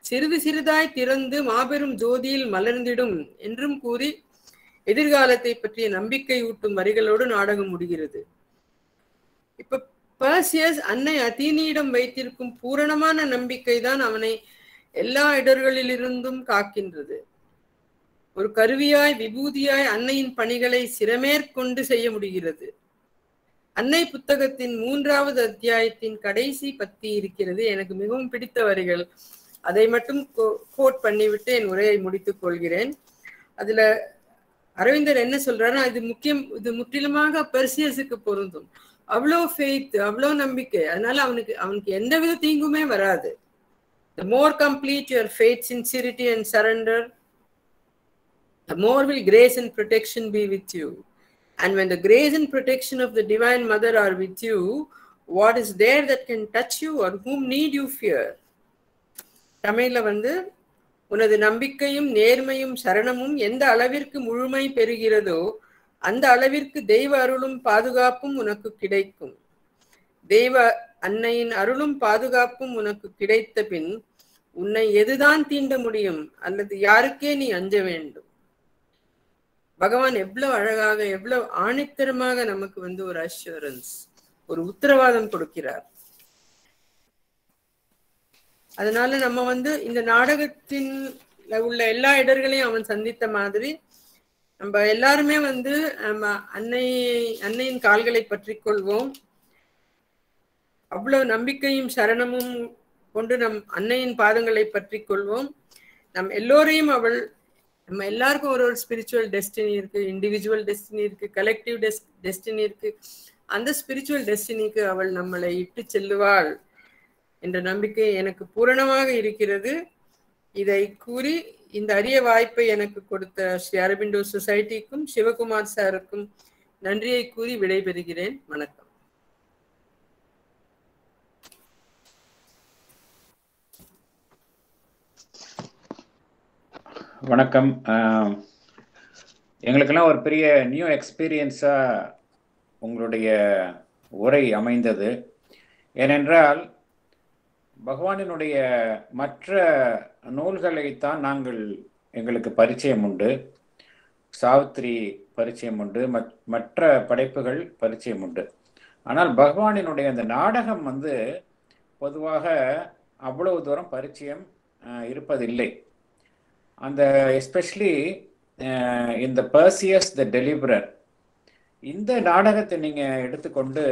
சிறிது சிறிதாய் திறந்து மாபெரும் ஜோதியில் மலர்ந்திடும் என்றும் கூறி எதிர்காலத்தை பற்றிய நம்பிக்கை ஊட்டும் வரிகளோடு நாடகம் முடிகிறது. இப்ப பர்சியஸ் அன்னை அத்தினியிடம் வைத்திருக்கும் பூரணமான நம்பிக்கை தான் அவனை எல்லா இடர்களிலிருந்தும் காக்கின்றது. ஒரு கருவியாய் விபூதியாய் அன்னையின் பணிகளை சிரமேற்கொண்டு செய்ய முடிகிறது. அன்னை புத்தகத்தின் 3வது அத்தியாயத்தின் கடைசி பத்தி இருக்கிறது. எனக்கு மிகவும் பிடித்த வரிகள். அதை மட்டும் கோட் பண்ணிவிட்டு என் உரையை முடித்துக் கொள்கிறேன். அதுல அரவிந்தர் என்ன சொல்றாருன்னா இது முற்றிலுமாக பெர்சியஸுக்கு பொருந்தும். அவ்வளோ ஃபெய்த், அவ்வளோ நம்பிக்கை, அதனால அவனுக்கு எந்தவித தீங்குமே வராது. The more complete your faith, sincerity and surrender, the more will grace and protection be with you. And when the grace and protection of the Divine Mother are with you, what is there that can touch you or whom need you fear? தமிழ்ல உனது நம்பிக்கையும் நேர்மையும் சரணமும் எந்த அளவிற்கு முழுமை பெறுகிறதோ அந்த அளவிற்கு தெய்வ அருளும் பாதுகாப்பும் உனக்கு கிடைக்கும். தெய்வ அன்னையின் அருளும் பாதுகாப்பும் உனக்கு கிடைத்த பின் உன்னை எதுதான் தீண்ட முடியும் அல்லது யாருக்கே நீ அஞ்ச வேண்டும். பகவான் எவ்வளவு அழகாக, எவ்வளவு ஆணித்தரமாக நமக்கு ஒரு அஷ்யூரன்ஸ், ஒரு உத்தரவாதம் கொடுக்கிறார். அதனால நம்ம இந்த நாடகத்தின் உள்ள எல்லா இடர்களையும் அவன் சந்தித்த மாதிரி நம்ம எல்லாருமே நம்ம அன்னையின் கால்களை பற்றி கொள்வோம். அவ்வளவு நம்பிக்கையும் சரணமும் கொண்டு நம் அன்னையின் பாதங்களை பற்றி கொள்வோம். நம் எல்லோரையும் நம்ம எல்லாருக்கும் ஒரு ஸ்பிரிச்சுவல் டெஸ்டினி இருக்கு, இண்டிவிஜுவல் டெஸ்டினி இருக்கு, கலெக்டிவ் டெஸ்டினி இருக்கு. அந்த ஸ்பிரிச்சுவல் டெஸ்டினிக்கு அவள் நம்மளை இட்டு செல்லுவாள் என்ற நம்பிக்கை எனக்கு பூரணமாக இருக்கிறது. இதை கூறி இந்த அரிய வாய்ப்பை எனக்கு கொடுத்த ஸ்ரீ அரபிண்டோ சொசைட்டிக்கும் சிவகுமார் சாருக்கும் நன்றியை கூறி விடைபெறுகிறேன். வணக்கம். வணக்கம். எங்களுக்கெல்லாம் ஒரு பெரிய நியூ எக்ஸ்பீரியன்ஸாக உங்களுடைய உரை அமைந்தது. ஏனென்றால் பகவானினுடைய மற்ற நூல்களைத்தான் எங்களுக்கு பரிச்சயம் உண்டு, சாவித்திரி பரிச்சயம் உண்டு, மற்ற படைப்புகள் பரிச்சயம் உண்டு. ஆனால் பகவானினுடைய அந்த நாடகம் பொதுவாக அவ்வளவு தூரம் பரிச்சயம் இருப்பதில்லை. அந்த எஸ்பெஷலி இந்த பர்சியஸ் த டெலிவரர், இந்த நாடகத்தை நீங்கள் எடுத்துக்கொண்டு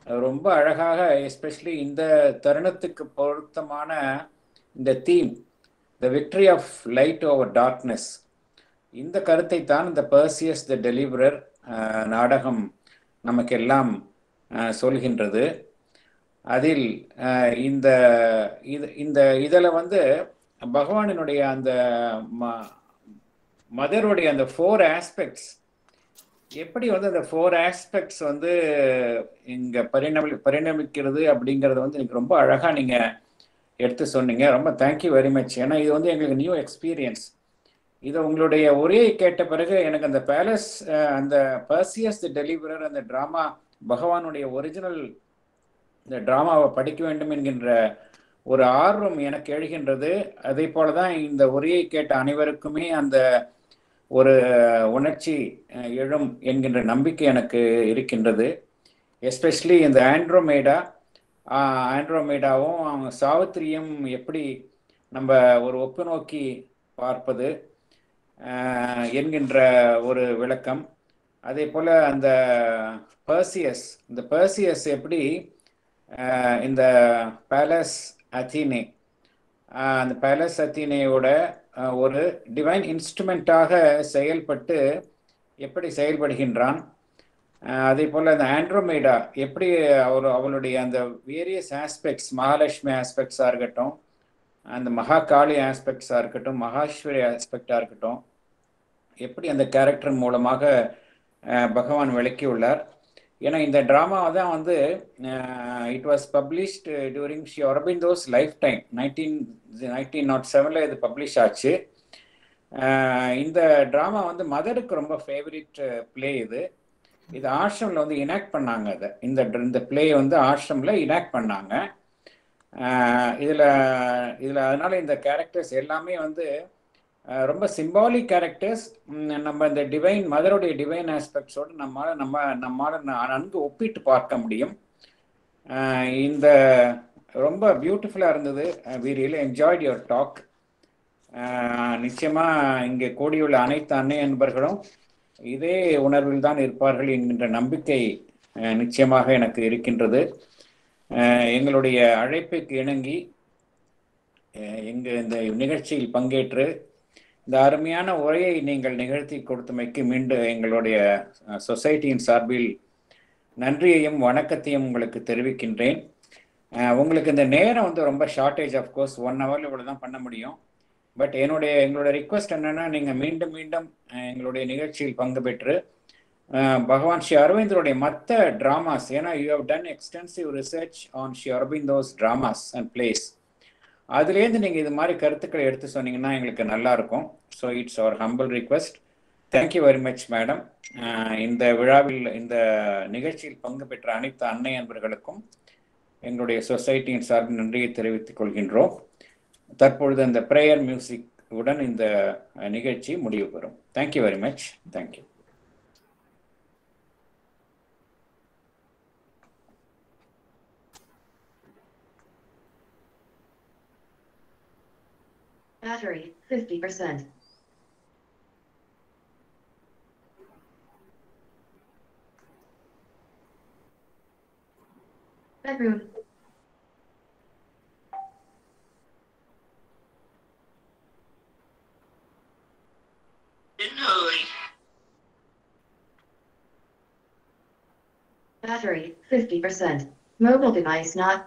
ரொம்ப அழகாக, எஸ்பெஷலி இந்த தருணத்துக்கு பொருத்தமான இந்த theme, the victory of light over darkness, இந்த கருத்தை தான் இந்த பர்சியஸ் த டெலிவரர் நாடகம் நமக்கெல்லாம் சொல்கின்றது. அதில் இதில் பகவானினுடைய அந்த மதருடைய அந்த 4 ஆஸ்பெக்ட்ஸ், எப்படி அந்த 4 ஆஸ்பெக்ட்ஸ் இங்கே பரிணமிக்கிறது அப்படிங்கிறத எனக்கு ரொம்ப அழகாக நீங்கள் எடுத்து சொன்னீங்க. ரொம்ப தேங்க்யூ வெரி மச். ஏன்னா இது எங்களுக்கு நியூ எக்ஸ்பீரியன்ஸ். இதை உங்களுடைய உரையை கேட்ட பிறகு எனக்கு அந்த பேலஸ், அந்த பர்சியஸ் தி டெலிவரர், அந்த ட்ராமா, பகவானுடைய ஒரிஜினல் இந்த ட்ராமாவை படிக்க வேண்டும் என்கின்ற ஒரு ஆர்வம் எனக்கு எழுகின்றது. அதே போல தான் இந்த உரையை கேட்ட அனைவருக்குமே அந்த ஒரு உணர்ச்சி எழும் என்கின்ற நம்பிக்கை எனக்கு இருக்கின்றது. எஸ்பெஷலி இந்த ஆண்ட்ரோமேடாவும் சாவித்திரியும் எப்படி நம்ம ஒரு ஒப்பு நோக்கி பார்ப்பது என்கின்ற ஒரு விளக்கம். அதே போல் அந்த பர்சியஸ் எப்படி இந்த பேலஸ் அத்தீனே, அந்த பேலஸ் அத்தீனையோட ஒரு டிவைன் இன்ஸ்ட்ருமெண்ட்டாக செயல்பட்டு எப்படி செயல்படுகின்றான். அதே போல் அந்த ஆண்ட்ரோமேடா எப்படி அவளுடைய அந்த வேரியஸ் ஆஸ்பெக்ட்ஸ், மகாலட்சுமி ஆஸ்பெக்ட்ஸாக இருக்கட்டும், அந்த மகாகாளி ஆஸ்பெக்ட்ஸாக இருக்கட்டும், மகாஸ்வரி ஆஸ்பெக்டாக இருக்கட்டும், எப்படி அந்த கேரக்டர் மூலமாக பகவான் விளக்கியுள்ளார். ஏன்னா இந்த ட்ராமாவை தான் it was published during Sri Aurobindo's lifetime. 1907 இது பப்ளிஷ் ஆச்சு. இந்த ட்ராமா மதருக்கு ரொம்ப ஃபேவரட் பிளே. இது ஆஷ்ரமில் இனாக்ட் பண்ணாங்க. அதை இந்த பிளே ஆஷ்ரமில் இனாக்ட் பண்ணாங்க. இதில் அதனால இந்த கேரக்டர்ஸ் எல்லாமே ரொம்ப சிம்பாலிக் கேரக்டர்ஸ். நம்ம இந்த டிவைன் மதருடைய டிவைன் ஆஸ்பெக்ட்ஸோடு நம்மளால் நன்கு ஒப்பிட்டு பார்க்க முடியும். இந்த ரொம்ப பியூட்டிஃபுல்லாக இருந்தது. We really enjoyed your talk. நிச்சயமாக இங்கே கூடியுள்ள அனைத்து அன்னை அன்பர்களும் இதே உணர்வில் தான் இருப்பார்கள் என்கின்ற நம்பிக்கை நிச்சயமாக எனக்கு இருக்கின்றது. எங்களுடைய அழைப்புக்கு இணங்கி இந்த நிகழ்ச்சியில் பங்கேற்று இந்த அருமையான உரையை நீங்கள் நிகழ்த்தி கொடுத்தமைக்கு மீண்டும் எங்களுடைய சொசைட்டியின் சார்பில் நன்றியையும் வணக்கத்தையும் உங்களுக்கு தெரிவிக்கின்றேன். உங்களுக்கு இந்த நேரம் வந்து ரொம்ப ஷார்ட்டேஜ், ஆஃப்கோர்ஸ் 1 ஹவரில் இவ்வளோ தான் பண்ண முடியும். பட் எங்களோட ரிக்வெஸ்ட் என்னென்னா, நீங்கள் மீண்டும் மீண்டும் எங்களுடைய நிகழ்ச்சியில் பங்கு பெற்று பகவான் ஸ்ரீ அரவிந்தருடைய மற்ற ட்ராமாஸ், ஏன்னா you have done extensive research on Sri Aurobindo's dramas and plays, அதுலேருந்து நீங்கள் இது மாதிரி கருத்துக்களை எடுத்து சொன்னீங்கன்னா எங்களுக்கு நல்லாயிருக்கும். So it's our humble request. Thank you very much madam. இந்த விழாவில், இந்த நிகழ்ச்சியில் பங்கு பெற்ற அனைத்து அன்னை அன்பர்களுக்கும் எங்களுடைய சொசைட்டியின் சார்பில் நன்றியை தெரிவித்துக் கொள்கின்றோம். தற்பொழுது அந்த ப்ரேயர் மியூசிக் உடன் இந்த நிகழ்ச்சி முடிவு பெறும். Thank you very much. Thank you. Battery 50%. Bedroom. Battery 50%. Mobile device not.